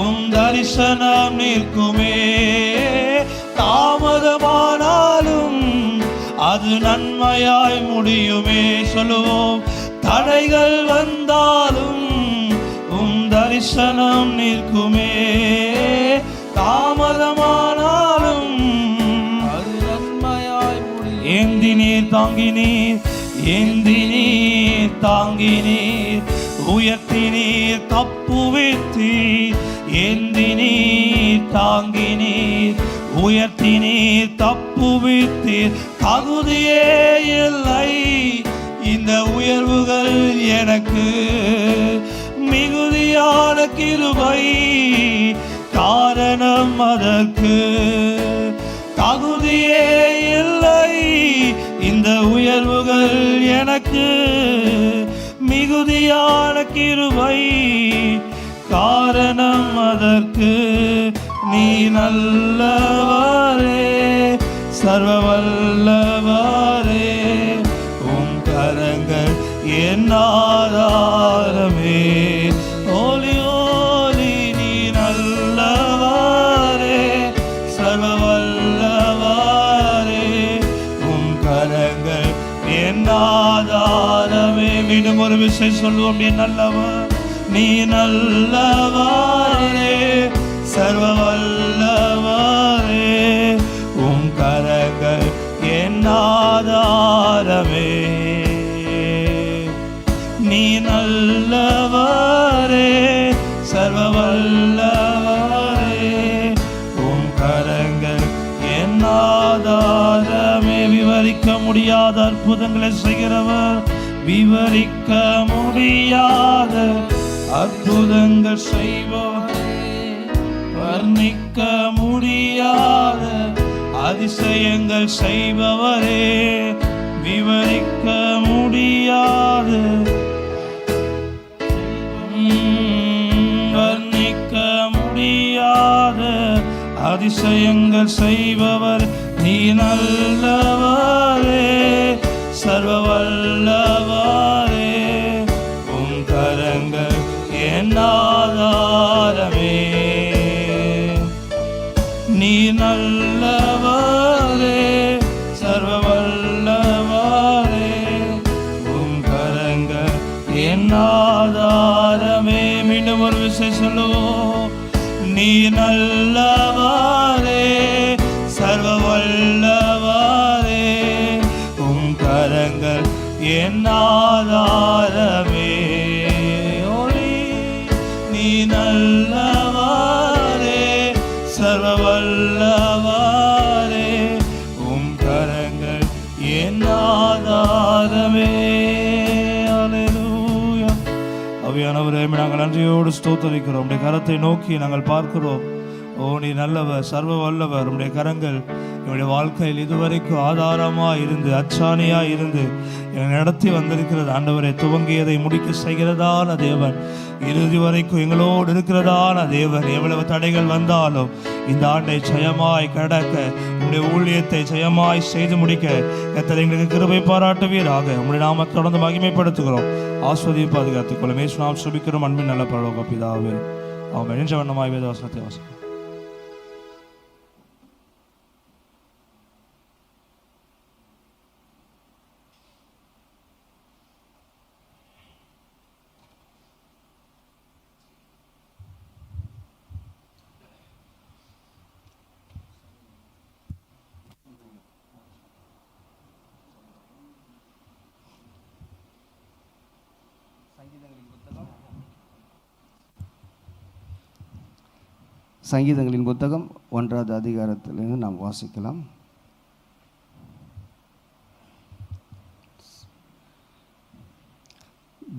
உம் தரிசனம் நிற்குமே, தாமதமானாலும் அது நன்மையாய் முடியுமே. சொல்லுவோம். தடைகள் வந்தாலும் உம் தரிசனம் நிற்குமே, தாமதமானாலும் அது நன்மையாய் முடியும். ஏந்தி நீர் தாங்கி நீர், ஏந்தி நீர் தாங்கி நீர், உயர்த்தி நீர் தப்புவித்தீர். ஏந்தி நீர் தாங்கி நீர், உயர்த்தி நீர் தப்புவித்தீர். தகுதியே இல்லை இந்த உயர்வுகள் எனக்கு, மிகுதியான கிருபை காரணம் அதற்கு. தகுதியே இல்லை இந்த உயர்வுகள் எனக்கு, மிகுதியான கிருபை காரணம் அதற்கு. நீ நல்லவரே, சர்வ வல்லவரே, உம் கரங்கள் என் ஆதாரமே. ஓலி ஓலி நீ நல்லவரே, சர்வ வல்லவரே, உம் கரங்கள் என் ஆதாரமே. மீண்டும் ஒரு விஷயம் சொல்லுவோம். நீ நல்லவர், நீ நல்லவரே, சர்வ வல்லவரே, உம் கரங்கள் என் ஆதாரமே. நீ நல்லவரே, சர்வ வல்லவரே, உம் கரங்கள் என் ஆதாரமே. விவரிக்க முடியாத அற்புதங்களை செய்கிறவர், விவரிக்க முடியாத அற்புதங்கள் செய்பவரே, வர்ணிக்க முடியாத அதிசயங்கள் செய்பவரே, விவரிக்க முடியாத வர்ணிக்க முடியாத அதிசயங்கள் செய்பவர். நீ நல்லவரே, சர்வ வல்லவரே, உம் கரங்கள் என் ஆதாரமே. என் ஆதாரமே. மீண்டும் ஒரு விஷயம் சொல்லுவோம். நீ நல்லவரே, சர்வ வல்லவரே, உம் கரங்கள் என் ஆதாரமே. நீ நல்லவரே, சர்வ வல்லவரே, உம் கரங்கள் என் ஆதாரமே. அல்லேலூயா. ஆவியானவரே, நாங்கள் நன்றியோடு ஸ்தோத்திரிக்கிறோம். உம்முடைய கரத்தை நோக்கி நாங்கள் பார்க்கிறோம். ஓ, நீ நல்லவர், சர்வ வல்லவர். உம்முடைய கரங்கள் என்னுடைய வாழ்க்கையில் இதுவரைக்கும் ஆதாரமாக இருந்து, அச்சாணியாக இருந்து என்னை நடத்தி வந்திருக்கிறது. ஆண்டவரை, துவங்கியதை முடிக்க செய்கிறதான தேவன், இறுதி வரைக்கும் எங்களோடு இருக்கிறதான தேவன். எவ்வளவு தடைகள் வந்தாலும் இந்த ஆண்டை ஜெயமாய் கடக்க, உங்களுடைய ஊழியத்தை ஜெயமாய் செய்து முடிக்க கர்த்தர் எங்களுக்கு கிருபை பாராட்டுவீராக. உங்களுடைய நாம தொடர்ந்து மகிமைப்படுத்துகிறோம். ஆஸ்வதியை பாதுகாத்துக் கொள்ளும். இயேசு நாமத்தில் ஜெபிக்கிறோம் அன்பின் நல்ல பரலோக பிதாவே. ஆமென். என்ற வண்ணமாய் வேத வசனத்தை வாசிக்கிறோம். சங்கீதங்களின் புத்தகம் 1வது அதிகாரத்திலிருந்து நாம் வாசிக்கலாம்.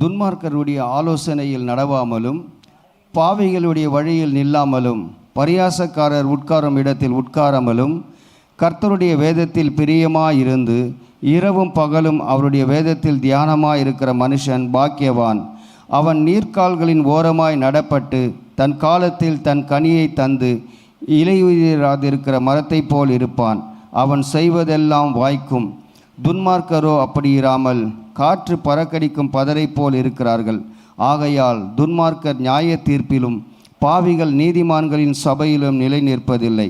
துன்மார்க்கருடைய ஆலோசனையில் நடவாமலும், பாவிகளுடைய வழியில் நில்லாமலும், பரியாசக்காரர் உட்காரும் இடத்தில் உட்காராமலும், கர்த்தருடைய வேதத்தில் பிரியமாயிருந்து இரவும் பகலும் அவருடைய வேதத்தில் தியானமாயிருக்கிற மனுஷன் பாக்கியவான். அவன் நீர்க்கால்களின் ஓரமாய் நடப்பட்டு தன் காலத்தில் தன் கனியை தந்து இலையுதிராதிருக்கிற மரத்தைப் போல் இருப்பான். அவன் செய்வதெல்லாம் வாய்க்கும். துன்மார்க்கரோ அப்படி இராமல் காற்று பறக்கடிக்கும் பதரை போல் இருக்கிறார்கள். ஆகையால் துன்மார்க்கர் நியாய தீர்ப்பிலும் பாவிகள் நீதிமான்களின் சபையிலும் நிலை நிற்பதில்லை.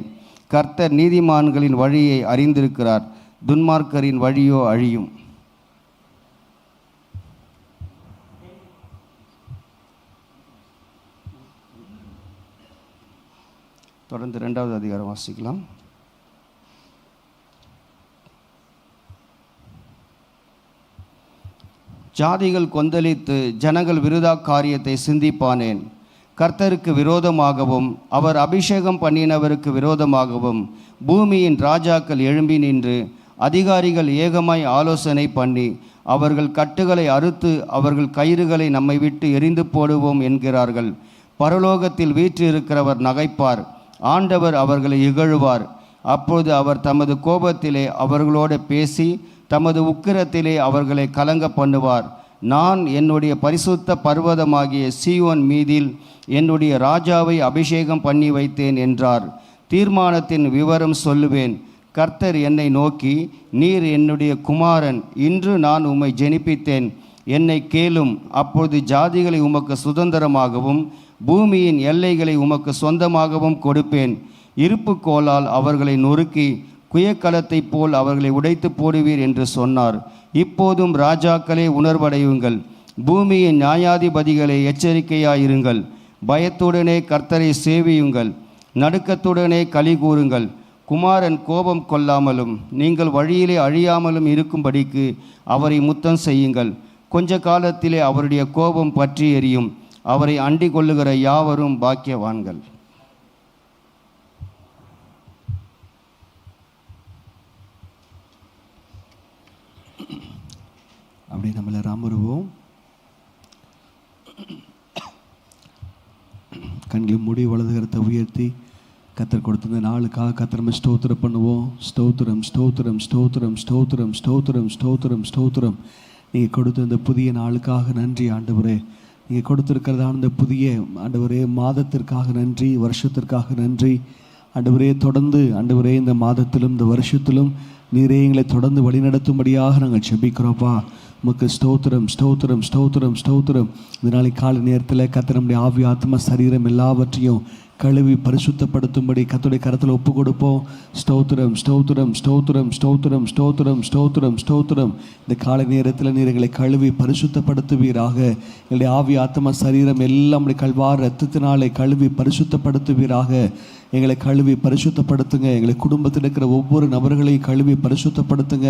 கர்த்தர் நீதிமான்களின் வழியை அறிந்திருக்கிறார், துன்மார்க்கரின் வழியோ அழியும். தொடர்ந்து 2வது அதிகாரம் வாசிக்கலாம். ஜாதிகள் கொந்தளித்து ஜனங்கள் விருதா காரியத்தை சிந்திப்பானேன். கர்த்தருக்கு விரோதமாகவும் அவர் அபிஷேகம் பண்ணினவருக்கு விரோதமாகவும் பூமியின் ராஜாக்கள் எழும்பி நின்று அதிகாரிகள் ஏகமாய் ஆலோசனை பண்ணி அவர்கள் கட்டுகளை அறுத்து அவர்கள் கயிறுகளை நம்மை விட்டு எரிந்து போடுவோம் என்கிறார்கள். பரலோகத்தில் வீற்றிருக்கிறவர் நகைப்பார், ஆண்டவர் அவர்களை இகழுவார். அப்போது அவர் தமது கோபத்திலே அவர்களோடு பேசி தமது உக்கிரத்திலே அவர்களை கலங்க பண்ணுவார். நான் என்னுடைய பரிசுத்த பர்வதமாகிய சீயோன் மீதில் என்னுடைய ராஜாவை அபிஷேகம் பண்ணி வைத்தேன் என்றார். தீர்மானத்தின் விவரம் சொல்லுவேன். கர்த்தர் என்னை நோக்கி, நீர் என்னுடைய குமாரன், இன்று நான் உம்மை ஜெனிப்பித்தேன், என்னை கேளும். அப்பொழுது ஜாதிகளை உமக்கு சுதந்திரமாகவும் பூமியின் எல்லைகளை உமக்கு சொந்தமாகவும் கொடுப்பேன். இருப்பு கோலால் அவர்களை நொறுக்கி குயக்கலத்தைப் போல் அவர்களை உடைத்து போடுவீர் என்று சொன்னார். இப்போதும் ராஜாக்களே உணர்வடையுங்கள், பூமியின் நியாயாதிபதிகளை எச்சரிக்கையாயிருங்கள். பயத்துடனே கர்த்தரை சேவியுங்கள், நடுக்கத்துடனே களி கூறுங்கள். குமாரன் கோபம் கொள்ளாமலும் நீங்கள் வழியிலே அழியாமலும் இருக்கும்படிக்கு அவரை முத்தம் செய்யுங்கள். கொஞ்ச காலத்திலே அவருடைய கோபம் பற்றி எரியும். அவரை அண்டிக் கொள்ளுகிற யாவரும் பாக்கியவான்கள். அப்படி நம்மளை ராமருவோம். கண்களை மூடி வலதுகரத்தை உயர்த்தி கத்தர் கொடுத்த நாளுக்காக கத்தர் ஸ்தோத்திரம் பண்ணுவோம். ஸ்தோத்திரம் ஸ்தோத்திரம் ஸ்தோத்திரம் ஸ்தோத்திரம் ஸ்தோத்திரம் ஸ்தோத்திரம் ஸ்தோத்திரம். நீங்கள் கொடுத்த இந்த புதிய நாளுக்காக நன்றி ஆண்டவரே. நீங்கள் கொடுத்துருக்கிறதான இந்த புதிய ஆண்டவரே மாதத்திற்காக நன்றி, வருஷத்திற்காக நன்றி ஆண்டவரே. தொடர்ந்து ஆண்டவரே இந்த மாதத்திலும் இந்த வருஷத்திலும் நீரே எங்களை தொடர்ந்து வழிநடத்தும்படியாக நாங்கள் செபிக்கிறோப்பா. உமக்கு ஸ்தோத்திரம் ஸ்தோத்திரம் ஸ்தோத்திரம் ஸ்தோத்திரம். இந்த நாளை காலை நேரத்தில் கர்த்தர் நம்முடைய ஆவி ஆத்மா சரீரம் எல்லாவற்றையும் கழுவி பரிசுத்தப்படுத்தும்படி கர்த்தருடைய கரத்தில் ஒப்பு கொடுப்போம். ஸ்தோத்திரம் ஸ்தோத்திரம் ஸ்தோத்திரம் ஸ்தோத்திரம் ஸ்தோத்திரம் ஸ்தோத்திரம் ஸ்தோத்திரம். இந்த காலை நேரத்தில் நீர் எங்களை கழுவி பரிசுத்தப்படுத்துவீராக. எங்களுடைய ஆவி ஆத்மா சரீரம் எல்லாம் கல்வார் இரத்தத்தினாலே கழுவி பரிசுத்தப்படுத்துவீராக. எங்களை கழுவி பரிசுத்தப்படுத்துங்க. எங்களை குடும்பத்தில் இருக்கிற ஒவ்வொரு நபர்களையும் கழுவி பரிசுத்தப்படுத்துங்க.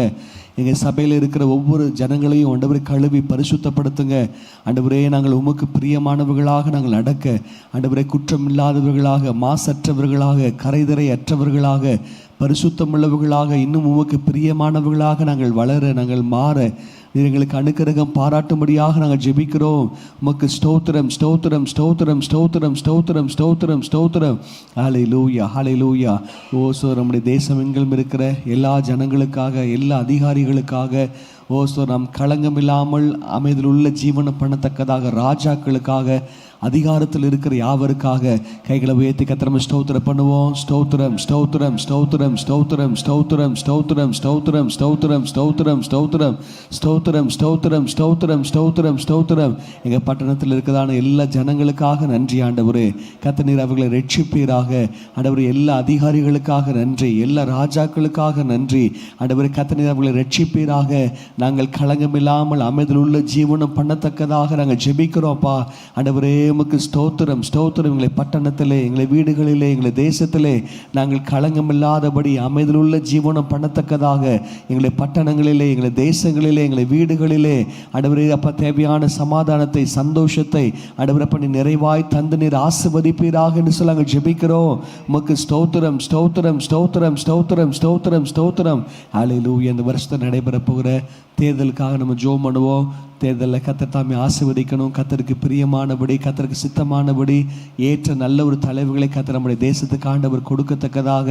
எங்கள் சபையில் இருக்கிற ஒவ்வொரு ஜனங்களையும் ஆண்டவரை கழுவி பரிசுத்தப்படுத்துங்க. ஆண்டவரே, நாங்கள் உமக்கு பிரியமானவர்களாக நாங்கள் நடக்க, ஆண்டவரே குற்றம் இல்லாதவர்களாக, மாசற்றவர்களாக, கரைதரை அற்றவர்களாக, பரிசுத்தமுள்ளவர்களாக, இன்னும் உமக்கு பிரியமானவர்களாக நாங்கள் வளர, நாங்கள் மாற நீர் எங்களுக்கு அனுக்கிரகம் பாராட்டும்படியாக நாங்கள் ஜெபிக்கிறோம். உமக்கு ஸ்தோத்திரம் ஸ்தோத்திரம் ஸ்தோத்திரம் ஸ்தோத்திரம் ஸ்தோத்திரம் ஸ்தோத்திரம் ஸ்தோத்திரம். ஹல்லேலூயா ஹல்லேலூயா. நம்முடைய தேசம் எங்கிலும் இருக்கிற எல்லா ஜனங்களுக்காக, எல்லா அதிகாரிகளுக்காக, நாம் களங்கம் இல்லாமல் அமைதியில் உள்ள ஜீவனம் பண்ணத்தக்கதாக, ராஜாக்களுக்காக, அதிகாரத்தில் இருக்கிற யாவருக்காக கைகளை உயர்த்தி கர்த்தரை ஸ்தோத்திரம் பண்ணுவோம். ஸ்தோத்திரம் ஸ்தோத்திரம் ஸ்தோத்திரம் ஸ்தோத்திரம் ஸ்தோத்திரம் ஸ்தோத்திரம் ஸ்தோத்திரம் ஸ்தோத்திரம் ஸ்தோத்திரம் ஸ்தோத்திரம் ஸ்தோத்திரம் ஸ்தோத்திரம் ஸ்தோத்திரம் ஸ்தோத்திரம் ஸ்தோத்திரம். எங்கள் பட்டணத்தில் இருக்கிறதான எல்லா ஜனங்களுக்காக நன்றி ஆண்டவரே. கர்த்தர் நீர் அவர்களை ரட்சிப்பீராக. ஆண்டவரே, எல்லா அதிகாரிகளுக்காக நன்றி, எல்லா ராஜாக்களுக்காக நன்றி. ஆண்டவரே, கர்த்தர் நீர் அவர்களை ரட்சிப்பீராக. நாங்கள் களங்கம் இல்லாமல் அமைதியில் உள்ள ஜீவனம் பண்ணத்தக்கதாக நாங்கள் ஜெபிக்கிறோம்ப்பா. ஆண்டவரே, உமக்கு ஸ்தோத்திரம் ஸ்தோத்திரம். எங்களை பட்டணத்திலே, எங்களை வீடுகளிலே, எங்களை தேசத்திலே நாங்கள் களங்கம் இல்லாதபடி அமைதியில் உள்ள ஜீவனம் பண்ணத்தக்கதாக எங்களை பட்டணங்களிலே, எங்களை தேசங்களிலே, எங்களை வீடுகளிலே ஆண்டவரே அப்பா தேவையான சமாதானத்தை, சந்தோஷத்தை ஆண்டவரே அப்பா நீ நிறைவாய் தந்து நீர் ஆசீர்வதிப்பீராக என்று சொல்லி நாங்கள் ஜெபிக்கிறோம். உமக்கு ஸ்தோத்திரம் ஸ்தோத்திரம் ஸ்தோத்திரம் ஸ்தோத்திரம் ஸ்தோத்திரம் ஸ்தோத்திரம். ஹல்லேலூயா. இந்த வருஷத்தில் நடைபெற போகிற தேர்தலுக்காக நம்ம ஜெபம் பண்ணுவோம். தேர்தலில் கர்த்தர் தாமே ஆசீர்வதிக்கணும். கர்த்தருக்கு பிரியமானபடி, கர்த்தருக்கு சித்தமானபடி ஏற்ற நல்ல ஒரு தலைவர்களை கர்த்தர் நம்முடைய தேசத்துக்கு ஆண்டவர் கொடுக்கத்தக்கதாக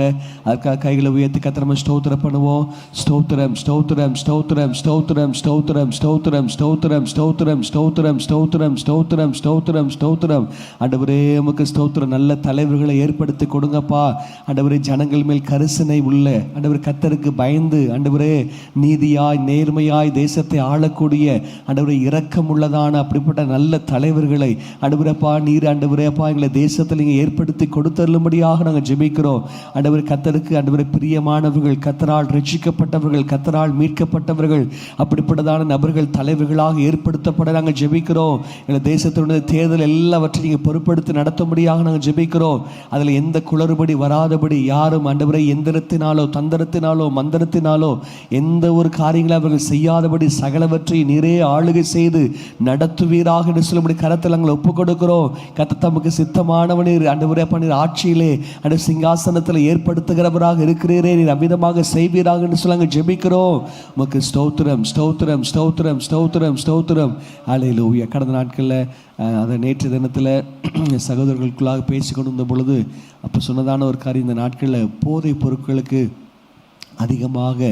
அதுக்காக கைகளை உயர்த்தி கர்த்தர் நம்ம ஸ்தோத்திரம் பண்ணுவோம். ஸ்தோத்திரம் ஸ்தோத்திரம் ஸ்தோத்திரம் ஸ்தோத்திரம் ஸ்தோத்திரம் ஸ்தோத்திரம் ஸ்தோத்திரம் ஸ்தோத்திரம் ஸ்தோத்திரம் ஸ்தோத்திரம் ஸ்தோத்திரம் ஸ்தோத்திரம் ஸ்தோத்திரம். ஆண்டவரே, உமக்கு ஸ்தோத்திரம். நல்ல தலைவர்களை ஏற்படுத்தி கொடுங்கப்பா. ஆண்டவரே, ஜனங்கள் மேல் கரிசனை உள்ள, ஆண்டவர் கர்த்தருக்கு பயந்து, ஆண்டவரே நீதியாய் நேர்மையாய் தேசத்தை ஆளக்கூடிய, ஆண்டவரே இரக்கம் உள்ளதான அப்படிப்பட்ட நல்ல தலைவர்களை ஆண்டவரேப்பா நீர் ஆண்டவரேப்பா எங்களை தேசத்தில் நீங்கள் ஏற்படுத்தி கொடுத்தருளும்படியாக நாங்கள் ஜெபிக்கிறோம். ஆண்டவரே, கர்த்தருக்கு ஆண்டவரே பிரியமானவர்கள், கர்த்தரால் ரட்சிக்கப்பட்டவர்கள், கர்த்தரால் மீட்கப்பட்டவர்கள், அப்படிப்பட்டதான நபர்கள் தலைவர்களாக ஏற்படுத்தப்பட நாங்கள் ஜெபிக்கிறோம். எங்கள் தேசத்தினுடைய தேர்தல் எல்லாவற்றையும் நீங்கள் பொறுப்படுத்தி நடத்தும்படியாக நாங்கள் ஜெபிக்கிறோம். அதில் எந்த குளறுபடி வராதபடி, யாரும் ஆண்டவரை எந்திரத்தினாலோ தந்திரத்தினாலோ மந்திரத்தினாலோ எந்த ஒரு காரியங்களை அவர்கள் செய்யாதபடி சகலவற்றை நீரே ஆளுகை செய்து நடத்துவீராக என்று சொல்லும்படி கரத்தில் நாங்கள் ஒப்புக் கொடுக்கிறோம். கர்த்தர் தமக்கு சித்தமானவனே ஆண்டவரே அப்பா நீர் ஆட்சியிலே அந்த சிங்காசனத்தில் ஏற்படுத்துகிறவராக இருக்கிறீரே, நீர் அவ்விதமாக செய்வீராக என்று சொல்லி நாங்கள் ஜெபிக்கிறோம். உமக்கு ஸ்தோத்திரம் ஸ்தோத்திரம் ஸ்தோத்திரம் ஸ்தோத்திரம் ஸ்தோத்திரம். ஹல்லேலூயா. கடந்த நாட்களில் அதை நேற்று தினத்தில் சகோதரர்களுக்குள்ளாக பேசி கொண்டு வந்த பொழுது அப்போ சொன்னதான ஒரு காரியம், இந்த நாட்களில் போதைப் பொருட்களுக்கு அதிகமாக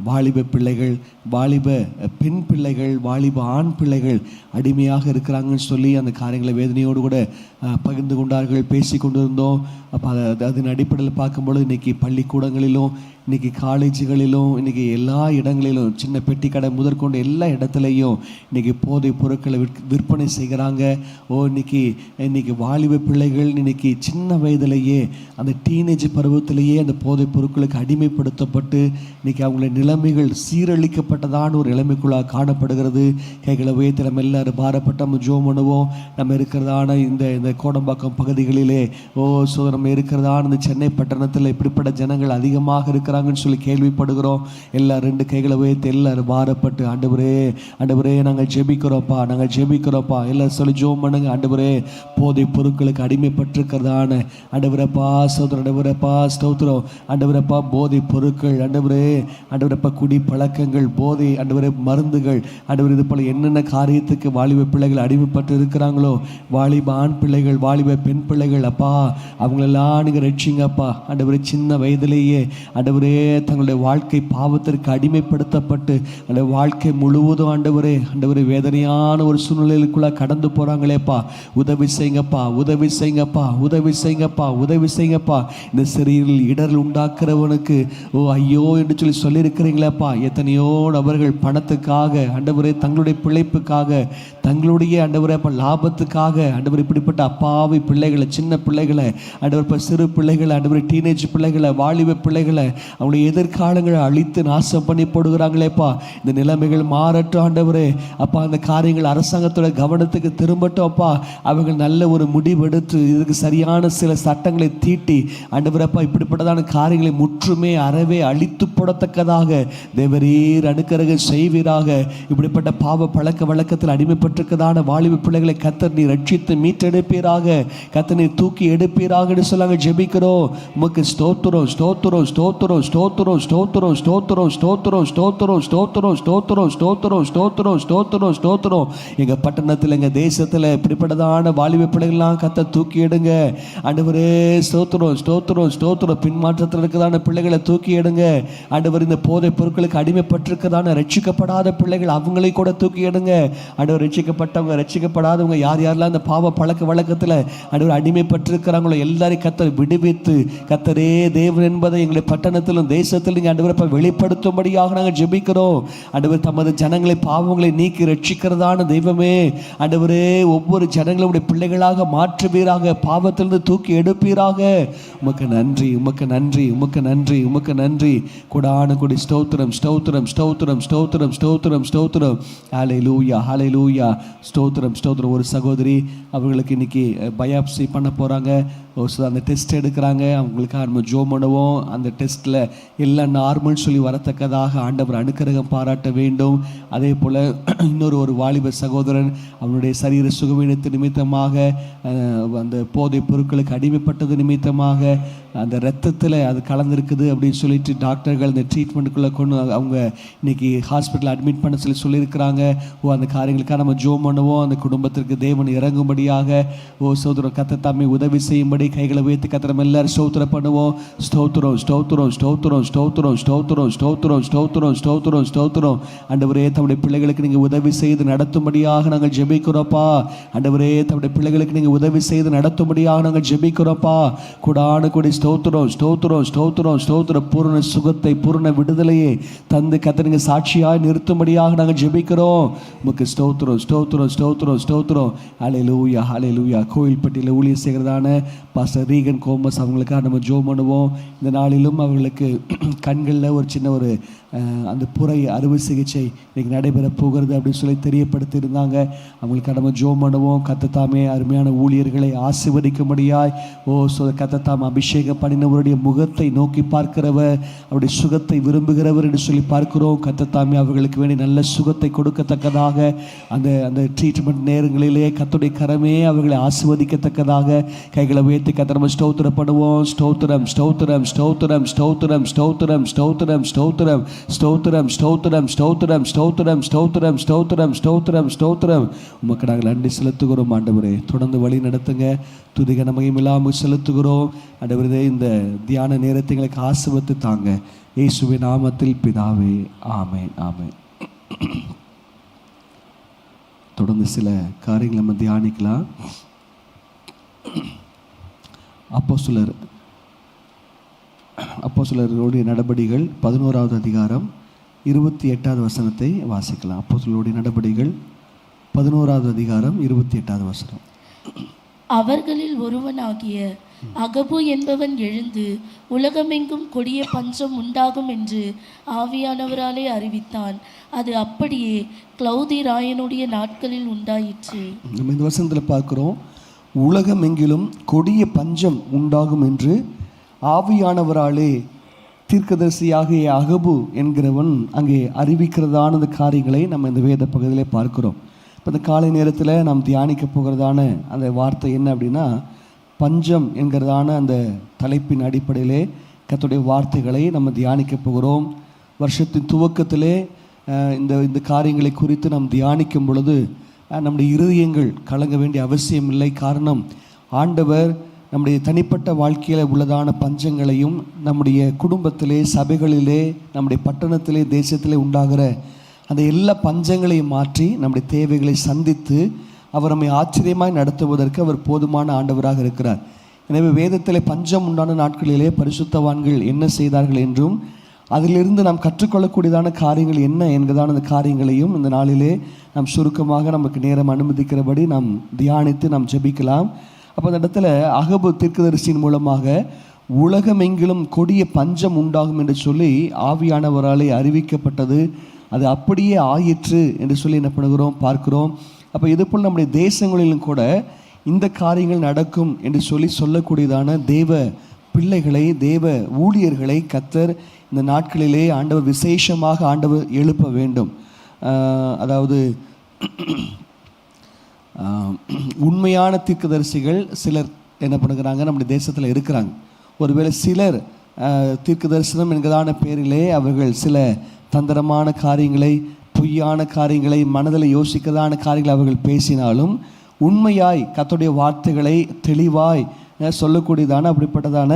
வாலிப பிள்ளைகள், வாலிப பெண் பிள்ளைகள், வாலிப ஆண் பிள்ளைகள் அடிமையாக இருக்கிறாங்கன்னு சொல்லி அந்த காரியங்களை வேதனையோடு கூட பகிர்ந்து கொண்டார்கள், பேசி கொண்டு இருந்தோம். அப்போ அதன் அடிப்படையில் பார்க்கும்பொழுது இன்றைக்கி பள்ளிக்கூடங்களிலும், இன்றைக்கி காலேஜுகளிலும், இன்றைக்கி எல்லா இடங்களிலும், சின்ன பெட்டி கடை முதற்கொண்டு எல்லா இடத்துலையும் இன்றைக்கி போதைப் பொருட்களை விற்பனை செய்கிறாங்க. இன்னைக்கு வாலிப பிள்ளைகள் இன்றைக்கி சின்ன வயதிலேயே, அந்த டீனேஜ் பருவத்திலேயே அந்த போதைப் பொருட்களுக்கு அடிமைப்படுத்தப்பட்டு இன்றைக்கி அவங்களுடைய நிலைமைகள் சீரழிக்கப்பட்டதான ஒரு நிலைமைக்குள்ளாக காணப்படுகிறது. கைகளை உயர்த்தி நம்ம எல்லாரும் பாரப்பட்ட நம்ம ஜெபம் பண்ணுவோம். நம்ம இருக்கிறதான இந்த கோடம்பாக்கம் பகுதிகளிலே நம்ம இருக்கிறதான இந்த சென்னை பட்டணத்தில் இப்படிப்பட்ட ஜனங்கள் அதிகமாக இருக்கிறாங்கன்னு சொல்லி கேள்விப்படுகிறோம். எல்லாரும் ரெண்டு கைகளை உயர்த்தி எல்லாரும் பாரப்பட்டு, ஆண்டவரே நாங்கள் ஜெபிக்கிறோம்ப்பா, நாங்கள் ஜெபிக்கிறோம்ப்பா, எல்லாரும் சொல்லி ஜெபம் பண்ணுங்க. ஆண்டவரே, போதை பொருட்களுக்கு அடிமைப்பட்டிருக்கிறதான ஆண்டவரப்பா சோதரம், ஆண்டவரப்பா ஸ்தோத்திரம், ஆண்டவரப்பா போதை பொருட்கள், ஆண்டவரப்பா குடி பழக்கங்கள், போதை, ஆண்டவரே மருந்துகள், ஆண்டவர் இது போல என்னென்ன காரியத்துக்கு வாலிப பிள்ளைகள் அடிமைப்பட்டு இருக்கிறாங்களோ, வாலிப ஆண் பிள்ளைகள், வாலிப பெண் பிள்ளைகள், அப்பா அவங்களெல்லாம் நீங்கள் ரட்சிங்கப்பா. ஆண்டவரே, சின்ன வயதிலேயே ஆண்டவரே தங்களுடைய வாழ்க்கை பாவத்திற்கு அடிமைப்படுத்தப்பட்டு அந்த வாழ்க்கை முழுவதும் ஆண்டவரே வேதனையான ஒரு சூழ்நிலைக்குள்ள கடந்து போகிறாங்களேப்பா. உதவி செய்யுங்கப்பா, உதவி செய்யுங்கப்பா, உதவி செய்யுங்கப்பா, உதவி செய்யுங்கப்பா. இந்த சிறையில் இடர்கள் உண்டாக்குறவனுக்கு ஐயோ என்று சொல்லியிருக்கிறீங்களேப்பா. எத்தனையோ நபர்கள் பணத்துக்காக, ஆண்டவரே தங்களுடைய பிழைப்புக்காக தங்களுடைய ஆண்டவரே அப்போ லாபத்துக்காக ஆண்டவர் இப்படிப்பட்ட அப்பாவி பிள்ளைகளை, சின்ன பிள்ளைகளை ஆண்டவர், இப்போ சிறு பிள்ளைகளை ஆண்டவர், டீனேஜ் பிள்ளைகளை, வாலிப பிள்ளைகளை அவங்களுடைய எதிர்காலங்களை அழித்து நாசம் பண்ணி போடுகிறாங்களேப்பா. இந்த நிலைமைகள் மாறட்டும் ஆண்டவரே அப்பா. அந்த காரியங்கள் அரசாங்கத்தோட கவனத்துக்கு திரும்பட்டும் அப்பா. அவர்கள் நல்ல ஒரு முடிவெடுத்து இதுக்கு சரியான சில சட்டங்களை தீட்டி ஆண்டவர் அப்பா இப்படிப்பட்டதான காரியங்களை முற்றுமே அறவே அழித்து போடத்தக்கதாக தேவரீர் அனுக்கிரகம் செய்வீராக. இப்படிப்பட்ட பாவ பழக்க வழக்கத்தில் அடிமைப்பட்டிருக்கதான வாலிப பிள்ளைகளை கர்த்தர் நீர் ரட்சித்து மீட்டெடுப்பீராக, கர்த்தர் நீர் தூக்கி எடுப்பீராக சொல்லாங்க. ஜெபிக்கிறோம். உமக்கு ஸ்தோத்திரம், ஸ்தோத்திரம், ஸ்தோத்திரம், ஸ்தோத்திரம், ஸ்தோத்திரம், ஸ்தோத்திரம், ஸ்தோத்திரம், ஸ்தோத்திரம், ஸ்தோத்திரம், ஸ்தோத்திரம், ஸ்தோத்திரம், ஸ்தோத்திரம், ஸ்தோத்திரம், ஸ்தோத்திரம். எங்க பட்டணத்தில், எங்க தேசத்தில் இப்படிப்பட்டதான வாலிப பிள்ளைகள்லாம் கர்த்தர் தூக்கி எடுங்க ஆண்டவரே. ஸ்தோத்திரம், ஸ்தோத்திரம், ஸ்தோத்திரம். பின்மாற்றத்தில் இருக்கிறதான பிள்ளைகளை தூக்கி எடுங்க ஆண்டவர். இந்த போதை பொருட்களுக்கு அடிமைப்பட்டிருக்கதான ரட்சிக்கப்படாத பிள்ளைகள் அவங்களை கூட தூக்கி எடுங்க ஆண்டவர். ரட்சிக்கப்பட்டவங்க, ரட்சிக்கப்படாதவங்க, யார் யாரெல்லாம் இந்த பாவ பழக்க வழக்கத்தில் ஆண்டவர் அடிமைப்பட்டிருக்கிறாங்களோ எல்லாரையும் கர்த்தர் விடுவித்து கர்த்தரே தேவன் என்பதை எங்களை பட்டணத்திலும் தேசத்திலும் நீங்கள் ஆண்டவர் வெளிப்படுத்தும்படியாக நாங்கள் ஜெபிக்கிறோம் ஆண்டவர். தமது ஜனங்களை பாவங்களை நீக்கி ரட்சிக்கிறதான தெய்வமே ஆண்டவரே, ஒவ்வொரு ஜனங்களுடைய பிள்ளைகளாக மாற்றுவீராக, பாவத்திலிருந்து தூக்கி எடுப்பீராக. உமக்கு நன்றி, உமக்கு நன்றி, உமக்கு நன்றி, உமக்கு நன்றி. கொடான கொடி ஸ்தோத்திரம், ஸ்தோத்திரம், ஸ்தோத்திரம், ஸ்தோத்திரம், ஸ்தோத்திரம், ஸ்தோத்திரம். ஹல்லேலூயா, ஹல்லேலூயா. ஸ்தோத்திரம், ஸ்தோத்திரம். ஒரு சகோதரி அவர்களுக்கு இன்னைக்கு பயாப்சி பண்ண போகிறாங்க. அந்த டெஸ்ட் எடுக்கிறாங்க. அவங்களுக்காக நம்ம ஜோம் பண்ணுவோம். அந்த டெஸ்ட்டில் எல்லாம் நார்மல் சொல்லி வரத்தக்கதாக ஆண்டவர் அனுக்கிரகம் பாராட்ட வேண்டும். அதே போல் இன்னொரு வாலிப சகோதரன் அவனுடைய சரீர சுகவீனத்து நிமித்தமாக, அந்த போதை பொருட்களுக்கு அடிமைப்பட்டது நிமித்தமாக அந்த இரத்தத்தில் அது கலந்துருக்குது அப்படின்னு சொல்லிட்டு டாக்டர்கள் அந்த ட்ரீட்மெண்ட்டுக்குள்ளே கொண்டு அவங்க இன்னைக்கு ஹாஸ்பிட்டல் அட்மிட் பண்ண சொல்லியிருக்கிறாங்க. அந்த காரியங்களுக்காக நம்ம ஜோம் பண்ணுவோம். அந்த குடும்பத்திற்கு தேவன் இறங்கும்படியாக சோதரம் கர்த்தர் தாமே உதவி செய்யும்படி கைகளை உயர்த்தி கர்த்தர் எல்லாரும் ஸ்தோத்திரம் பண்ணுவோம். ஸ்தோத்திரம், ஸ்தோத்திரம், ஸ்தோத்திரம், ஸ்தோத்திரம், ஸ்தோத்திரம், ஸ்தோத்திரம், ஸ்தோத்திரம், ஸ்தோத்திரம், ஸ்தோத்திரம். ஆண்டவரே, தம்முடைய பிள்ளைகளுக்கு நீங்கள் உதவி செய்து நடத்தும்படியாக நாங்கள் ஜெபிக்கிறோப்பா. ஆண்டவரே, தம்முடைய பிள்ளைகளுக்கு நீங்கள் உதவி செய்து நடத்தும்படியாக நாங்கள் ஜெபிக்கிறோப்பா. கூடான கூடி ஸ்தோத்திரம், ஸ்தோத்திரம், ஸ்தோத்திரம், ஸ்தோத்திரம். பூர்ண சுகத்தை, பூர்ண விடுதலையை தந்து கர்த்தர் நீங்கள் சாட்சியாக நிறுத்தும்படியாக நாங்கள் ஜெபிக்கிறோம். உமக்கு ஸ்தோத்திரம், ஸ்தோத்திரம், ஸ்தோத்திரம், ஸ்தோத்திரம். ஹல்லேலூயா, ஹல்லேலூயா. கோயில்பட்டியில் ஊழியர் செய்கிறதான பாஸ்டர் ரீகன் கோமஸ் அவங்களுக்காக நம்ம ஜெபம் பண்ணுவோம். இந்த நாளிலும் அவர்களுக்கு கண்களில் ஒரு சின்ன ஒரு அந்த புரை அறுவை சிகிச்சை இன்னைக்கு நடைபெற போகிறது அப்படின்னு சொல்லி தெரியப்படுத்தியிருந்தாங்க. அவங்களுக்கு நம்ம ஜெபம் பண்ணுவோம். கர்த்தர் அருமையான ஊழியர்களை ஆசீர்வதிக்கும்படியாய் கர்த்தர் அபிஷேகம் பண்ணினவருடைய முகத்தை நோக்கி பார்க்கிறவர், அவருடைய சுகத்தை விரும்புகிறவர் என்று சொல்லி பார்க்கிறோம். கர்த்தர் அவர்களுக்கு வேண்டிய நல்ல சுகத்தை கொடுக்கத்தக்கதாக அந்த அந்த ட்ரீட்மெண்ட் நேரங்களிலே கர்த்தருடைய கரமே அவர்களை ஆசீர்வதிக்கத்தக்கதாக கைகளை உயர்த்தி கர்த்தர் ஸ்தோத்திரம் பண்ணுவோம். ஸ்தோத்திரம், ஸ்தோத்திரம், ஸ்தோத்திரம், ஸ்தோத்திரம், ஸ்தோத்திரம், ஸ்தோத்திரம், ஸ்தோத்திரம், ஸ்தோத்திரம், ஸ்தோத்திரம், ஸ்தோத்திரம், ஸ்தோத்திரம், ஸ்தோத்திரம், ஸ்தோத்திரம், ஸ்தோத்திரம், ஸ்தோத்திரம். உமக்கு நாங்கள் நன்றி செலுத்துகிறோம் ஆண்டவரே. தொடர்ந்து வழி நடத்துங்க. துதிக நமக்கு இல்லாமல் செலுத்துகிறோம் ஆண்டவரே. இந்த தியான நேரத்தை எங்களுக்கு ஆசீர்வதித்து தாங்க. இயேசுவின் நாமத்தில் பிதாவே, ஆமென், ஆமென். தொடர்ந்து சில காரியங்களை நம்ம தியானிக்கலாம். அப்போஸ்தலர்களுடைய நடபடிகள் 11வது அதிகாரம் 28வது வசனத்தை வாசிக்கலாம். அப்போஸ்தலர்களுடைய நடபடிகள் 11வது அதிகாரம் 28வது வசனம். அவர்களில் ஒருவனாகிய அகபு என்பவன் எழுந்து உலகமெங்கும் கொடிய பஞ்சம் உண்டாகும் என்று ஆவியானவராலே அறிவித்தான். அது அப்படியே கிளௌதி ராயனுடைய நாட்களில் உண்டாயிற்று. நம்ம இந்த வசனத்தில் பார்க்கிறோம், உலகமெங்கிலும் கொடிய பஞ்சம் உண்டாகும் என்று ஆவியானவராலே தீர்க்கதரிசியாகிய அகபு என்கிறவன் அங்கே அறிவிக்கிறதான அந்த காரியங்களை நம்ம இந்த வேத பகுதியிலே பார்க்கிறோம். இப்போ இந்த காலை நேரத்தில் நாம் தியானிக்க போகிறதான அந்த வார்த்தை என்ன அப்படின்னா, பஞ்சம் என்கிறதான அந்த தலைப்பின் அடிப்படையிலே கர்த்தருடைய வார்த்தைகளை நம்ம தியானிக்க போகிறோம். வருஷத்தின் துவக்கத்திலே இந்த காரியங்களை குறித்து நாம் தியானிக்கும் பொழுது நம்முடைய இருதயங்கள் கலங்க வேண்டிய அவசியம் இல்லை. காரணம், ஆண்டவர் நம்முடைய தனிப்பட்ட வாழ்க்கையில் உள்ளதான பஞ்சங்களையும் நம்முடைய குடும்பத்திலே, சபைகளிலே, நம்முடைய பட்டணத்திலே, தேசத்திலே உண்டாகிற அந்த எல்லா பஞ்சங்களையும் மாற்றி நம்முடைய தேவைகளை சந்தித்து அவர் நம்மை ஆச்சரியமாய் நடத்துவதற்கு அவர் போதுமான ஆண்டவராக இருக்கிறார். எனவே வேதத்திலே பஞ்சம் உண்டான நாட்களிலே பரிசுத்தவான்கள் என்ன செய்தார்கள் என்றும் அதிலிருந்து நாம் கற்றுக்கொள்ளக்கூடியதான காரியங்கள் என்ன என்கிறதான அந்த காரியங்களையும் இந்த நாளிலே நாம் சுருக்கமாக நமக்கு நேரம் அனுமதிக்கிறபடி நாம் தியானித்து நாம் ஜெபிக்கலாம். அப்போ அந்த இடத்துல அகபு தீர்க்கதரிசியின் மூலமாக உலகமெங்கிலும் கொடிய பஞ்சம் உண்டாகும் என்று சொல்லி ஆவியானவராலே அறிவிக்கப்பட்டது. அது அப்படியே ஆயிற்று என்று சொல்லி என்ன பண்ணுகிறோம் பார்க்கிறோம். அப்போ இதுபோல் நம்முடைய தேசங்களிலும் கூட இந்த காரியங்கள் நடக்கும் என்று சொல்லக்கூடியதான தேவ பிள்ளைகளை, தேவ ஊழியர்களை கர்த்தர் இந்த நாட்களிலே ஆண்டவர் விசேஷமாக ஆண்டவர் எழுப்ப வேண்டும். அதாவது உண்மையான தீர்க்கதரிசிகள் சிலர் என்ன பண்ணுகிறாங்க, நம்முடைய தேசத்தில் இருக்கிறாங்க. ஒருவேளை சிலர் தீர்க்க தரிசனம் என்கிறதான பேரிலே அவர்கள் சில தந்திரமான காரியங்களை, பொய்யான காரியங்களை, மனதில் யோசிக்கிறதான காரியங்களை அவர்கள் பேசினாலும் உண்மையாய் கர்த்தருடைய வார்த்தைகளை தெளிவாய் சொல்லக்கூடியதான அப்படிப்பட்டதான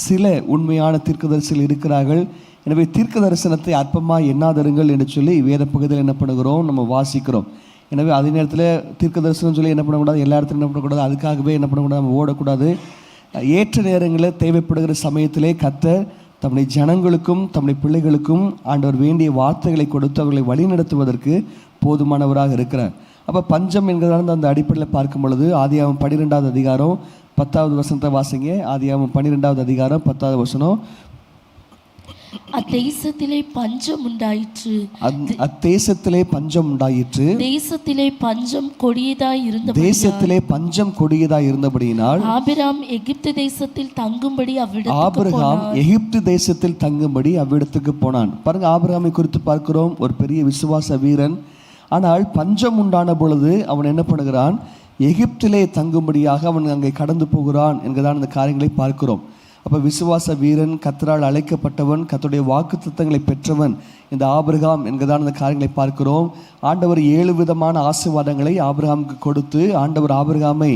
சில உண்மையான தீர்க்கதரிசிகள் இருக்கிறார்கள். எனவே தீர்க்க தரிசனத்தை அற்பமாக எண்ணாதருங்கள் என்று சொல்லி வேத பகுதியில் என்ன பண்ணுகிறோம், நம்ம வாசிக்கிறோம். எனவே அதே நேரத்தில் தீர்க்க தரிசனம் சொல்லி என்ன பண்ணக்கூடாது, எல்லா இடத்துலையும் என்ன பண்ணக்கூடாது, அதுக்காகவே என்ன பண்ணக்கூடாது, நம்ம ஓடக்கூடாது. ஏற்ற நேரங்களில் தேவைப்படுகிற சமயத்திலே கர்த்தர் தம்முடைய ஜனங்களுக்கும் தம்முடைய பிள்ளைகளுக்கும் ஆண்டவர் வேண்டிய வார்த்தைகளை கொடுத்து அவர்களை வழிநடத்துவதற்கு போதுமானவராக இருக்கிறார். அப்போ பஞ்சம் என்கிறதான அந்த அடிப்படையில் பார்க்கும் பொழுது ஆதியாகமம் 12வது அதிகாரம் 10வது வசனத்தை வாசிங்க. ஆதியாகமம் 12வது அதிகாரம் 10வது வசனம். அத்தேசத்திலே பஞ்சம் உண்டாயிற்று, அத்தேசத்திலே பஞ்சம் உண்டாயிற்று, தேசத்திலே பஞ்சம் கொடியதாய் இருந்த, தேசத்திலே பஞ்சம் கொடியதாய் இருந்தபடியினால் ஆபிரகாம் எகிப்து தேசத்தில் தங்கும்படி அவ்விடத்துக்கு போனான். பாருங்க, ஆபிரகாமை குறித்து பார்க்கிறோம், ஒரு பெரிய விசுவாச வீரன். ஆனால் பஞ்சம் உண்டான பொழுது அவன் என்ன பண்ணுகிறான், எகிப்திலே தங்கும்படியாக அவன் அங்கே கடந்து போகிறான் என்கிறதான இந்த காரியங்களை பார்க்கிறோம். அப்போ விசுவாச வீரன், கர்த்தரால் அழைக்கப்பட்டவன், கர்த்தருடைய வாக்குத்தத்தங்களை பெற்றவன் இந்த ஆபிரகாம் என்கிறதான இந்த காரியங்களை பார்க்கிறோம். ஆண்டவர் 7 விதமான ஆசீர்வாதங்களை ஆபிரகாமுக்கு கொடுத்து ஆண்டவர் ஆபிரகாமை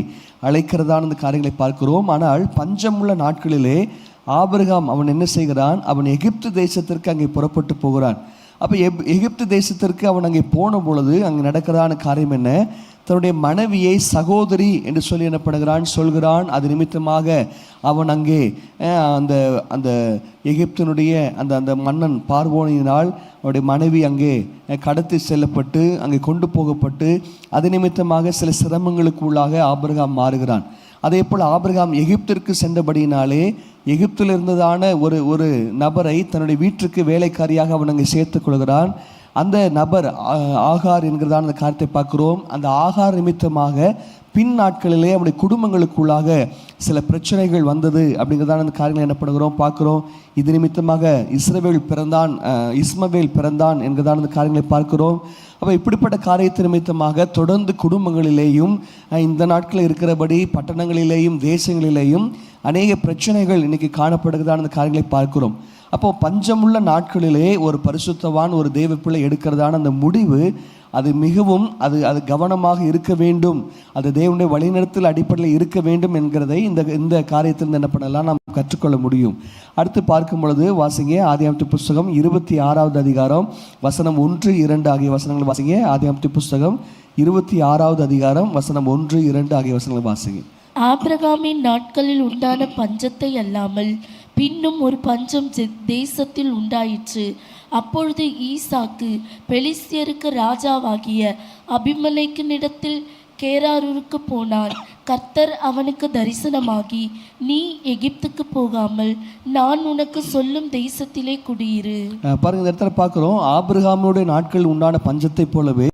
அழைக்கிறதான இந்த காரியங்களை பார்க்கிறோம். ஆனால் பஞ்சமுள்ள நாட்களிலே ஆபிரகாம் அவன் என்ன செய்கிறான், அவன் எகிப்து தேசத்திற்கு அங்கே புறப்பட்டு போகிறான். அப்போ எகிப்து தேசத்திற்கு அவன் அங்கே போன பொழுது அங்கே நடக்கிறதான காரியம் என்ன, தன்னுடைய மனைவியை சகோதரி என்று சொல்லி என்ன பண்ணுகிறான், சொல்கிறான். அது நிமித்தமாக அவன் அங்கே அந்த அந்த எகிப்தினுடைய அந்த மன்னன் பார்வோனினால் அவருடைய மனைவி அங்கே கடத்தி செல்லப்பட்டு அங்கே கொண்டு போகப்பட்டு அது நிமித்தமாக சில சிரமங்களுக்கு உள்ளாக ஆபிரகாம் மாறுகிறான். அதே போல் ஆபிரகாம் எகிப்திற்கு சென்றபடியினாலே எகிப்தில் இருந்ததான ஒரு நபரை தன்னுடைய வீட்டுக்கு வேலைக்காரியாக அவன் அங்கே சேர்த்துக் கொள்கிறான். அந்த நபர் ஆகார் என்கிறதான அந்த காரியத்தை பார்க்கிறோம். அந்த ஆகார் நிமித்தமாக பின் நாட்களிலே அவருடைய குடும்பங்களுக்குள்ளாக சில பிரச்சனைகள் வந்தது அப்படிங்கிறதான அந்த காரியங்கள் என்ன பண்ணுகிறோம் பார்க்கிறோம். இது நிமித்தமாக இஸ்மவேல் பிறந்தான் என்கிறதான அந்த காரியங்களை பார்க்கிறோம். அப்போ இப்படிப்பட்ட காரியத்து நிமித்தமாக தொடர்ந்து குடும்பங்களிலேயும் இந்த நாட்களில் இருக்கிறபடி பட்டணங்களிலேயும் தேசங்களிலேயும் அநேக பிரச்சனைகள் இன்னைக்கு காணப்படுகிறதான அந்த காரியங்களை பார்க்கிறோம். அப்போது பஞ்சமுள்ள நாட்களிலே ஒரு பரிசுத்தவான், ஒரு தேவ பிள்ளை எடுக்கிறதான அந்த முடிவு அது மிகவும் அது கவனமாக இருக்க வேண்டும், அது தேவனுடைய வழிநடத்தல் அடிப்படையில் இருக்க வேண்டும் என்கிறதை இந்த காரியத்திலிருந்து என்ன பண்ணலாம், நாம் கற்றுக்கொள்ள முடியும். அடுத்து பார்க்கும் பொழுது வாசிங்க ஆதியாகமத்து புஸ்தகம் 26வது அதிகாரம் வசனம் 1-2 ஆகிய வசனங்களை வாசிங்க. ஆதியாகமத்து புஸ்தகம் 26வது அதிகாரம் வசனம் 1-2 ஆகிய வசனங்களை வாசிங்க. ஆபிரகாமின் நாட்களில் உண்டான பஞ்சத்தை அல்லாமல் பின்னும் ஒரு பஞ்சம் தேசத்தில் உண்டாயிற்று. அப்பொழுது ஈசாக்கு பெலிஸ்தியருக்கு ராஜாவாகிய அபிமெலேக்கினிடத்தில் கேராரூருக்கு போனான். கர்த்தர் அவனுக்கு தரிசனமாகி, நீ எகிப்துக்கு போகாமல் நான் உனக்கு சொல்லும் தேசத்திலே குடியிரு. பாருங்க, இந்த இடத்துல பார்க்குறோம், ஆபிரகாமுடைய நாட்கள் உண்டான பஞ்சத்தை போலவே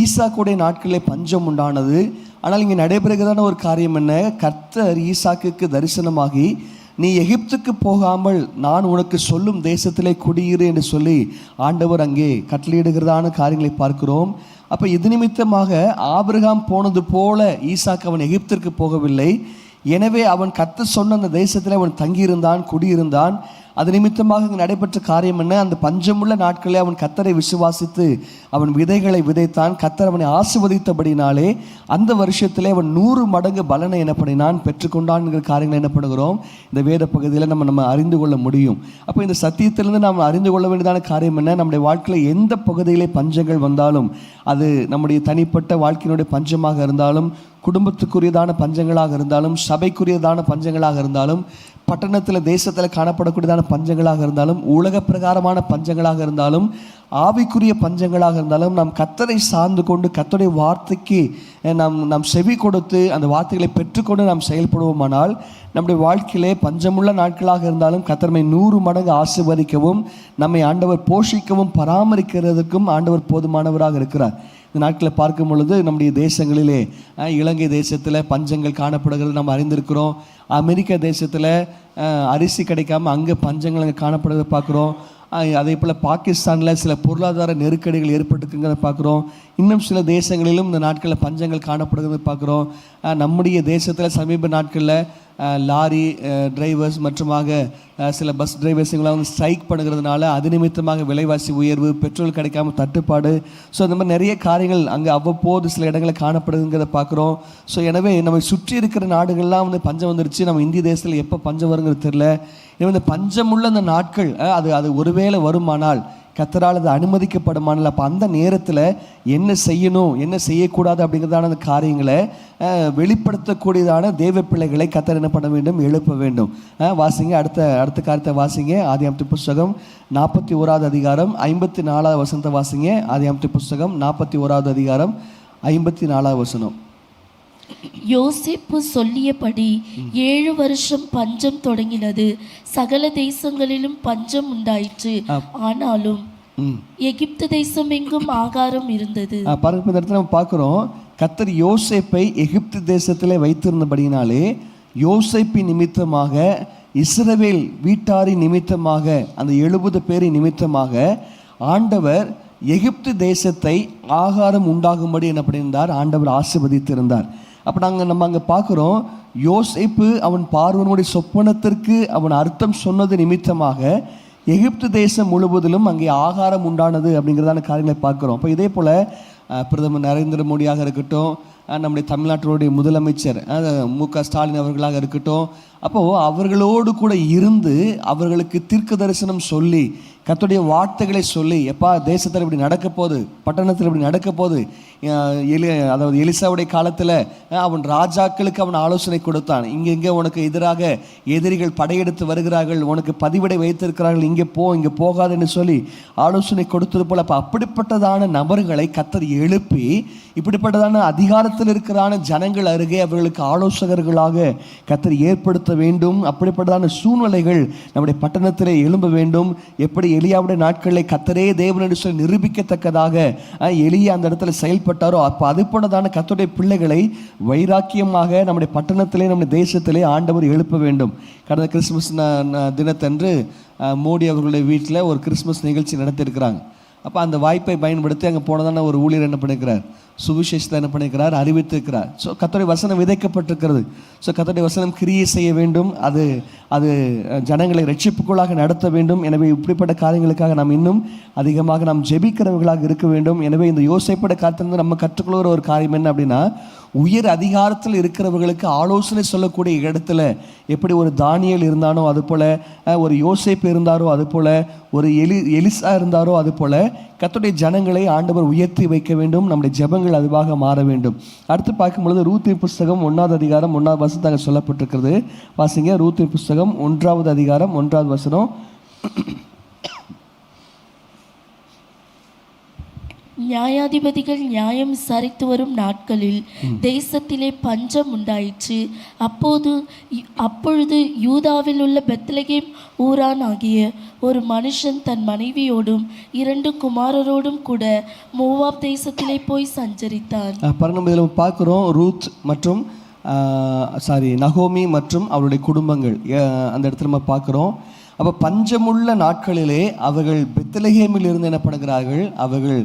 ஈசாக்குடைய நாட்களிலே பஞ்சம் உண்டானது. ஆனால் இங்கே நடைபெறுகிறதான ஒரு காரியம் என்ன, கர்த்தர் ஈசாக்குக்கு தரிசனமாகி, நீ எகிப்துக்கு போகாமல் நான் உனக்கு சொல்லும் தேசத்திலே குடியிரு என்று சொல்லி ஆண்டவர் அங்கே கட்டளையிடுகிறதான காரியங்களை பார்க்கிறோம். அப்போ இது நிமித்தமாக ஆபிரகாம் போனது போல ஈசாக்கு அவன் எகிப்திற்கு போகவில்லை. எனவே அவன் கர்த்தர் சொன்ன அந்த தேசத்தில் அவன் தங்கியிருந்தான், குடியிருந்தான். அது நிமித்தமாக இங்கே நடைபெற்ற காரியம் என்ன, அந்த பஞ்சமுள்ள நாட்களே அவன் கர்த்தரை விசுவாசித்து அவன் விதைகளை விதைத்தான். கர்த்தர் அவனை ஆசீர்வதித்தபடினாலே அந்த வருஷத்திலே அவன் 100 மடங்கு பலனை என்ன பண்ணினான், பெற்றுக்கொண்டான்ங்கிற காரியங்களை என்ன பண்ணுகிறோம் இந்த வேத பகுதியில் நம்ம அறிந்து கொள்ள முடியும். அப்போ இந்த சத்தியத்திலிருந்து நாம் அறிந்து கொள்ள வேண்டியதான காரியம் என்ன, நம்முடைய வாழ்க்கையில் எந்த பகுதியிலே பஞ்சங்கள் வந்தாலும், அது நம்முடைய தனிப்பட்ட வாழ்க்கையினுடைய பஞ்சமாக இருந்தாலும், குடும்பத்துக்குரியதான பஞ்சங்களாக இருந்தாலும், சபைக்குரியதான பஞ்சங்களாக இருந்தாலும், பட்டணத்தில் தேசத்தில் காணப்படக்கூடியதான பஞ்சங்களாக இருந்தாலும், உலக பிரகாரமான பஞ்சங்களாக இருந்தாலும், ஆவிக்குரிய பஞ்சங்களாக இருந்தாலும், நாம் கர்த்தரை சார்ந்து கொண்டு கர்த்தருடைய வார்த்தைக்கு நாம் செவி கொடுத்து அந்த வார்த்தைகளை பெற்றுக்கொண்டு நாம் செயல்படுவோமானால் நம்முடைய வாழ்க்கையிலே பஞ்சமுள்ள நாட்களாக இருந்தாலும் கர்த்தர் 100 மடங்கு ஆசீர்வதிக்கவும் நம்மை ஆண்டவர் போஷிக்கவும் பராமரிக்கிறதுக்கும் ஆண்டவர் போதுமானவராக இருக்கிறார். இந்த நாட்களில் பார்க்கும் பொழுது நம்முடைய தேசங்களிலே, இலங்கை தேசத்தில் பஞ்சங்கள் காணப்படுகிறது நம்ம அறிந்திருக்கிறோம். அமெரிக்க தேசத்தில் அரிசி கிடைக்காம அங்கே பஞ்சங்கள் அங்கே காணப்படுறதை பார்க்குறோம். அதே போல் பாகிஸ்தானில் சில பொருளாதார நெருக்கடிகள் ஏற்பட்டுருக்குங்கிறத பார்க்குறோம். இன்னும் சில தேசங்களிலும் இந்த நாட்களில் பஞ்சங்கள் காணப்படுகிறத பார்க்குறோம். நம்முடைய தேசத்தில் சமீப நாட்களில் லாரி டிரைவர்ஸ் மற்றுமாக சில பஸ் டிரைவர்ஸ் இவங்களாம் வந்து ஸ்ட்ரைக் பண்ணுகிறதுனால அது நிமித்தமாக விலைவாசி உயர்வு, பெட்ரோல் கிடைக்காம தட்டுப்பாடு, ஸோ இந்த மாதிரி நிறைய காரியங்கள் அங்கே அவ்வப்போது சில இடங்களில் காணப்படுதுங்கிறத பார்க்குறோம். ஸோ எனவே நம்ம சுற்றி இருக்கிற நாடுகள்லாம் வந்து பஞ்சம் வந்துருச்சு. நம்ம இந்திய தேசத்தில் எப்போ பஞ்சம் வருங்கிறது தெரில. எனவே இந்த பஞ்சமுள்ள அந்த நாட்கள் அது ஒருவேளை வருமானால், கர்த்தரால் அது அனுமதிக்கப்படுமானால், அப்போ அந்த நேரத்தில் என்ன செய்யணும் என்ன செய்யக்கூடாது அப்படிங்கிறதான அந்த காரியங்களை வெளிப்படுத்தக்கூடியதான தேவ பிள்ளைகளை கர்த்தர் என்ன பண்ண வேண்டும்? எழுப்ப வேண்டும். வாசிங்க, அடுத்த காரியத்தை வாசிங்க. ஆதியாகமத்தின் புஸ்தகம் 41வது அதிகாரம் 54வது வசனத்தை வாசிங்க. ஆதியாகமத்தின் புஸ்தகம் 41வது அதிகாரம் 54வது வசனம். யோசேப்பு சொல்லியபடி 7 வருஷம் பஞ்சம் தொடங்கினது. சகல தேசங்களிலும் பஞ்சம் உண்டாயிற்று. ஆனாலும் எகிப்து தேசம் எங்கும் ஆகாரம் இருந்தது. பாருங்க, இந்த இடத்துல நம்ம பார்க்குறோம், கர்த்தர் யோசேப்பை எகிப்து தேசத்திலே வைத்திருந்தபடினாலே யோசேப்பின் நிமித்தமாக, இஸ்ரவேல் வீட்டாரின் நிமித்தமாக, அந்த 70 பேரின் நிமித்தமாக ஆண்டவர் எகிப்து தேசத்தை ஆகாரம் உண்டாகும்படி என்ன பண்ணியிருந்தார்? ஆண்டவர் ஆசீர்வதித்திருந்தார். அப்போ நம்ம அங்கே பார்க்குறோம், யோசேப்பு அவன் பார்வனுடைய சொப்பனத்திற்கு அவன் அர்த்தம் சொன்னது நிமித்தமாக எகிப்து தேசம் முழுவதிலும் அங்கே ஆகாரம் உண்டானது அப்படிங்கிறதான காரியங்களை பார்க்குறோம். அப்போ இதே போல் பிரதமர் நரேந்திர மோடியாக இருக்கட்டும், நம்முடைய தமிழ்நாட்டினுடைய முதலமைச்சர் மு.க. ஸ்டாலின் அவர்களாக இருக்கட்டும், அப்போது அவர்களோடு கூட இருந்து அவர்களுக்கு தீர்க்க தரிசனம் சொல்லி கர்த்தருடைய வார்த்தைகளை சொல்லி, எப்பா தேசத்தில் இப்படி நடக்க போகுது, பட்டணத்தில் இப்படி நடக்க போகுது. அதாவது எலிசாவுடைய காலத்தில் அவன் ராஜாக்களுக்கு அவன் ஆலோசனை கொடுத்தான். இங்கே உனக்கு எதிராக எதிரிகள் படையெடுத்து வருகிறார்கள், உனக்கு பதிவிடை வைத்திருக்கிறார்கள், இங்கே இங்கே போகாதுன்னு சொல்லி ஆலோசனை கொடுத்தது போல். அப்போ அப்படிப்பட்டதான நபர்களை கர்த்தர் எழுப்பி இப்படிப்பட்டதான அதிகாரத்தில் இருக்கிறான ஜனங்கள் அருகே அவர்களுக்கு ஆலோசகர்களாக கர்த்தர் ஏற்படுத்த வேண்டும். அப்படிப்பட்டதான சூழ்நிலைகள் நம்முடைய பட்டணத்தில் எழும்ப வேண்டும். எப்படி எலியாவுடைய நாட்களில் கர்த்தரே தேவன் என்று சொல்லி நிரூபிக்கத்தக்கதாக எலியா அந்த இடத்துல செயல்பட்டாரோ, அப்போ அது போனதான கர்த்தருடைய பிள்ளைகளை வைராக்கியமாக நம்முடைய பட்டணத்திலே நம்முடைய தேசத்திலே ஆண்டவர் எழுப்ப வேண்டும். கடந்த கிறிஸ்துமஸ் தினத்தன்று மோடி அவர்களுடைய வீட்டில் ஒரு கிறிஸ்துமஸ் நிகழ்ச்சி நடத்தியிருக்கிறாங்க. அப்போ அந்த வாய்ப்பை பயன்படுத்தி அங்கே போனதான ஒரு ஊழியர் என்ன பண்ணியிருக்கிறார்? சுவிசேஷத்தை என்ன பண்ணியிருக்கிறார்? அறிவித்திருக்கிறார். ஸோ கர்த்தருடைய வசனம் விதைக்கப்பட்டிருக்கிறது. ஸோ கர்த்தருடைய வசனம் கிரியை செய்ய வேண்டும், அது ஜனங்களை ரட்சிப்புக்குள்ளாக நடத்த வேண்டும். எனவே இப்படிப்பட்ட காரியங்களுக்காக நாம் இன்னும் அதிகமாக நாம் ஜெபிக்கிறவர்களாக இருக்க வேண்டும். எனவே இந்த யோசேப்போட காலத்திலிருந்து நம்ம கற்றுக்கொள்கிற ஒரு காரியம் என்ன அப்படின்னா, உயர் அதிகாரத்தில் இருக்கிறவர்களுக்கு ஆலோசனை சொல்லக்கூடிய இடத்துல எப்படி ஒரு தானியேல் இருந்தானோ அதுபோல், ஒரு யோசேப்பு இருந்தாரோ அதுபோல், ஒரு எலிசா இருந்தாரோ அதுபோல் கர்த்தருடைய ஜனங்களை ஆண்டவர் உயர்த்தி வைக்க வேண்டும். நம்முடைய ஜெபங்கள் அதுவாக மாற வேண்டும். அடுத்து பார்க்கும்பொழுது ரூத்தின் புஸ்தகம் 1வது அதிகாரம் 1வது வசனத்தாக சொல்லப்பட்டிருக்கிறது. வாசிங்க, ரூத்தின் புஸ்தகம் 1வது அதிகாரம் 1வது வசனம். நியாயாதிபதிகள் நியாயம் விசாரித்து வரும் நாட்களில் தேசத்திலே பஞ்சம் உண்டாயிற்று. அப்பொழுது யூதாவில் உள்ள பெத்லகேம் ஊரான் ஆகிய ஒரு மனுஷன் தன் மனைவியோடும் 2 குமாரரோடும் கூட மோவாப் தேசத்திலே போய் சஞ்சரித்தான். பாருங்க, பார்க்குறோம் ரூத் மற்றும் நகோமி மற்றும் அவருடைய குடும்பங்கள் அந்த இடத்துல நம்ம பார்க்குறோம். அப்போ பஞ்சமுள்ள நாட்களிலே அவர்கள் பெத்லகேமில் இருந்து என்ன பண்ணுகிறார்கள்? அவர்கள்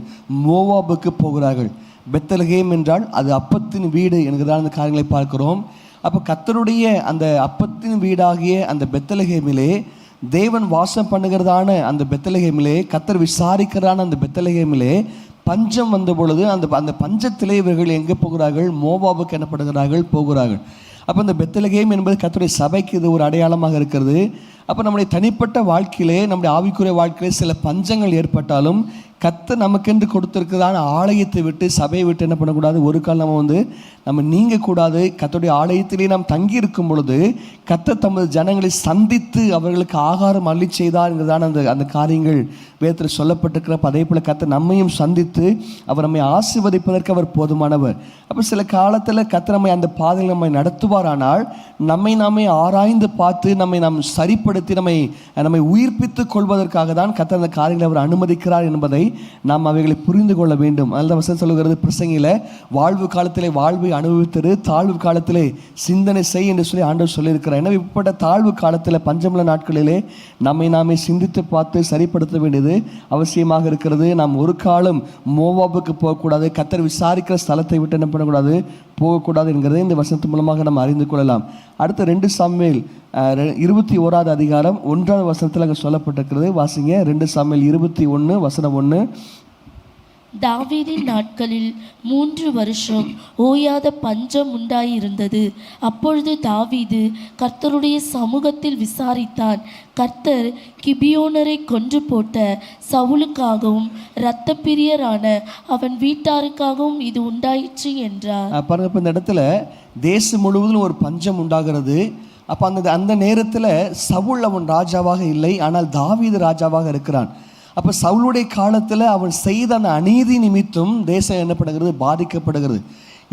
மோவாபுக்கு போகிறார்கள். பெத்லகேம் என்றால் அது அப்பத்தின் வீடு என்கிறதான அந்த காரியங்களை பார்க்கிறோம். அப்போ கர்த்தருடைய அந்த அப்பத்தின் வீடாகிய அந்த பெத்லகேமிலே, தேவன் வாசம் பண்ணுகிறதான அந்த பெத்லகேமிலே, கர்த்தர் விசாரிக்கிறான அந்த பெத்லகேமிலே பஞ்சம் வந்த பொழுது அந்த பஞ்சத்திலே இவர்கள் எங்கே போகிறார்கள்? மோவாபுக்கு என்ன பண்ணுகிறார்கள்? போகிறார்கள். அப்போ இந்த பெத்லகேம் என்பது கர்த்தருடைய சபைக்கு இது ஒரு அடையாளமாக இருக்கிறது. அப்போ நம்முடைய தனிப்பட்ட வாழ்க்கையிலே, நம்முடைய ஆவிக்குரிய வாழ்க்கையிலே சில பஞ்சங்கள் ஏற்பட்டாலும் கர்த்தர் நமக்கென்று கொடுத்திருக்கிறதான ஆலயத்தை விட்டு சபையை விட்டு என்ன பண்ணக்கூடாது, ஒரு கால் நம்ம நீங்கக்கூடாது. கர்த்தருடைய ஆலயத்திலே நாம் தங்கி இருக்கும் பொழுது கர்த்தர் தமது ஜனங்களை சந்தித்து அவர்களுக்கு ஆகாரம் அள்ளி செய்தார்ங்கிறதான அந்த காரியங்கள் வேதத்தில் சொல்லப்பட்டிருக்கிறப்ப, அதே போல் கர்த்தர் நம்மையும் சந்தித்து அவர் நம்மை ஆசீர்வதிப்பதற்கு அவர் போதுமானவர். அப்போ சில காலத்தில் கர்த்தர் நம்மை அந்த பாதையில் நம்மை நடத்துவாரானால் நம்மை நாமே ஆராய்ந்து பார்த்து நாம் சரிப்படுத்தி நம்மை உயிர்ப்பித்து கொள்வதற்காக தான் கர்த்தர் அந்த காரியங்களை அவர் அனுமதிக்கிறார் என்பதை நாம் அவைகளை புரிந்து கொள்ள வேண்டும். அதில் வசனம் சொல்லுகிறது பிரசங்கியில், வாழ்வு காலத்திலே வாழ்வை அனுபவித்தரு, தாழ்வு காலத்திலே சிந்தனை செய் என்று சொல்லி ஆண்டவர் சொல்லியிருக்கிறார். எனவே இப்பட்ட தாழ்வு காலத்தில் பஞ்சமல நாட்களிலே நம்மை நாமே சிந்தித்து பார்த்து சரிப்படுத்த வேண்டியது அவசியமாக இருக்கிறது. நாம் ஒரு காலம் மோவாபுக்கு போகக்கூடாது, கர்த்தர் விசாரிக்கிற ஸ்தலத்தை விட்டு என்ன பண்ணக்கூடாது, போகக்கூடாது என்கிறதை இந்த வசனத்து மூலமாக நம்ம அறிந்து கொள்ளலாம். அடுத்த 2 சாமுவேல் 21 அதிகாரம் 1 வசனத்தில் அங்கே சொல்லப்பட்டிருக்கிறது. வாசிங்க. 2 சாமுவேல் 21 வசனம் 1. தாவீதின் நாட்களில் 3 வருஷம் ஓயாத பஞ்சம் உண்டாயிருந்தது. அப்பொழுது தாவீது கர்த்தருடைய சமூகத்தில் விசாரித்தான். கர்த்தர் கிபியோனரை கொன்று போட்ட சவுலுக்காகவும் இரத்த பிரியரான அவன் வீட்டாருக்காகவும் இது உண்டாயிற்று என்றார். பாருங்க, இப்போ இந்த இடத்துல தேசம் முழுவதும் ஒரு பஞ்சம் உண்டாகிறது. அப்போ அந்த நேரத்தில் சவுல் அவன் ராஜாவாக இல்லை, ஆனால் தாவீது ராஜாவாக இருக்கிறான். அப்போ சவுளுடைய காலத்தில் அவன் செய்த அந்த அநீதி நிமித்தம் தேசம் என்ன பண்ணுகிறது, பாதிக்கப்படுகிறது.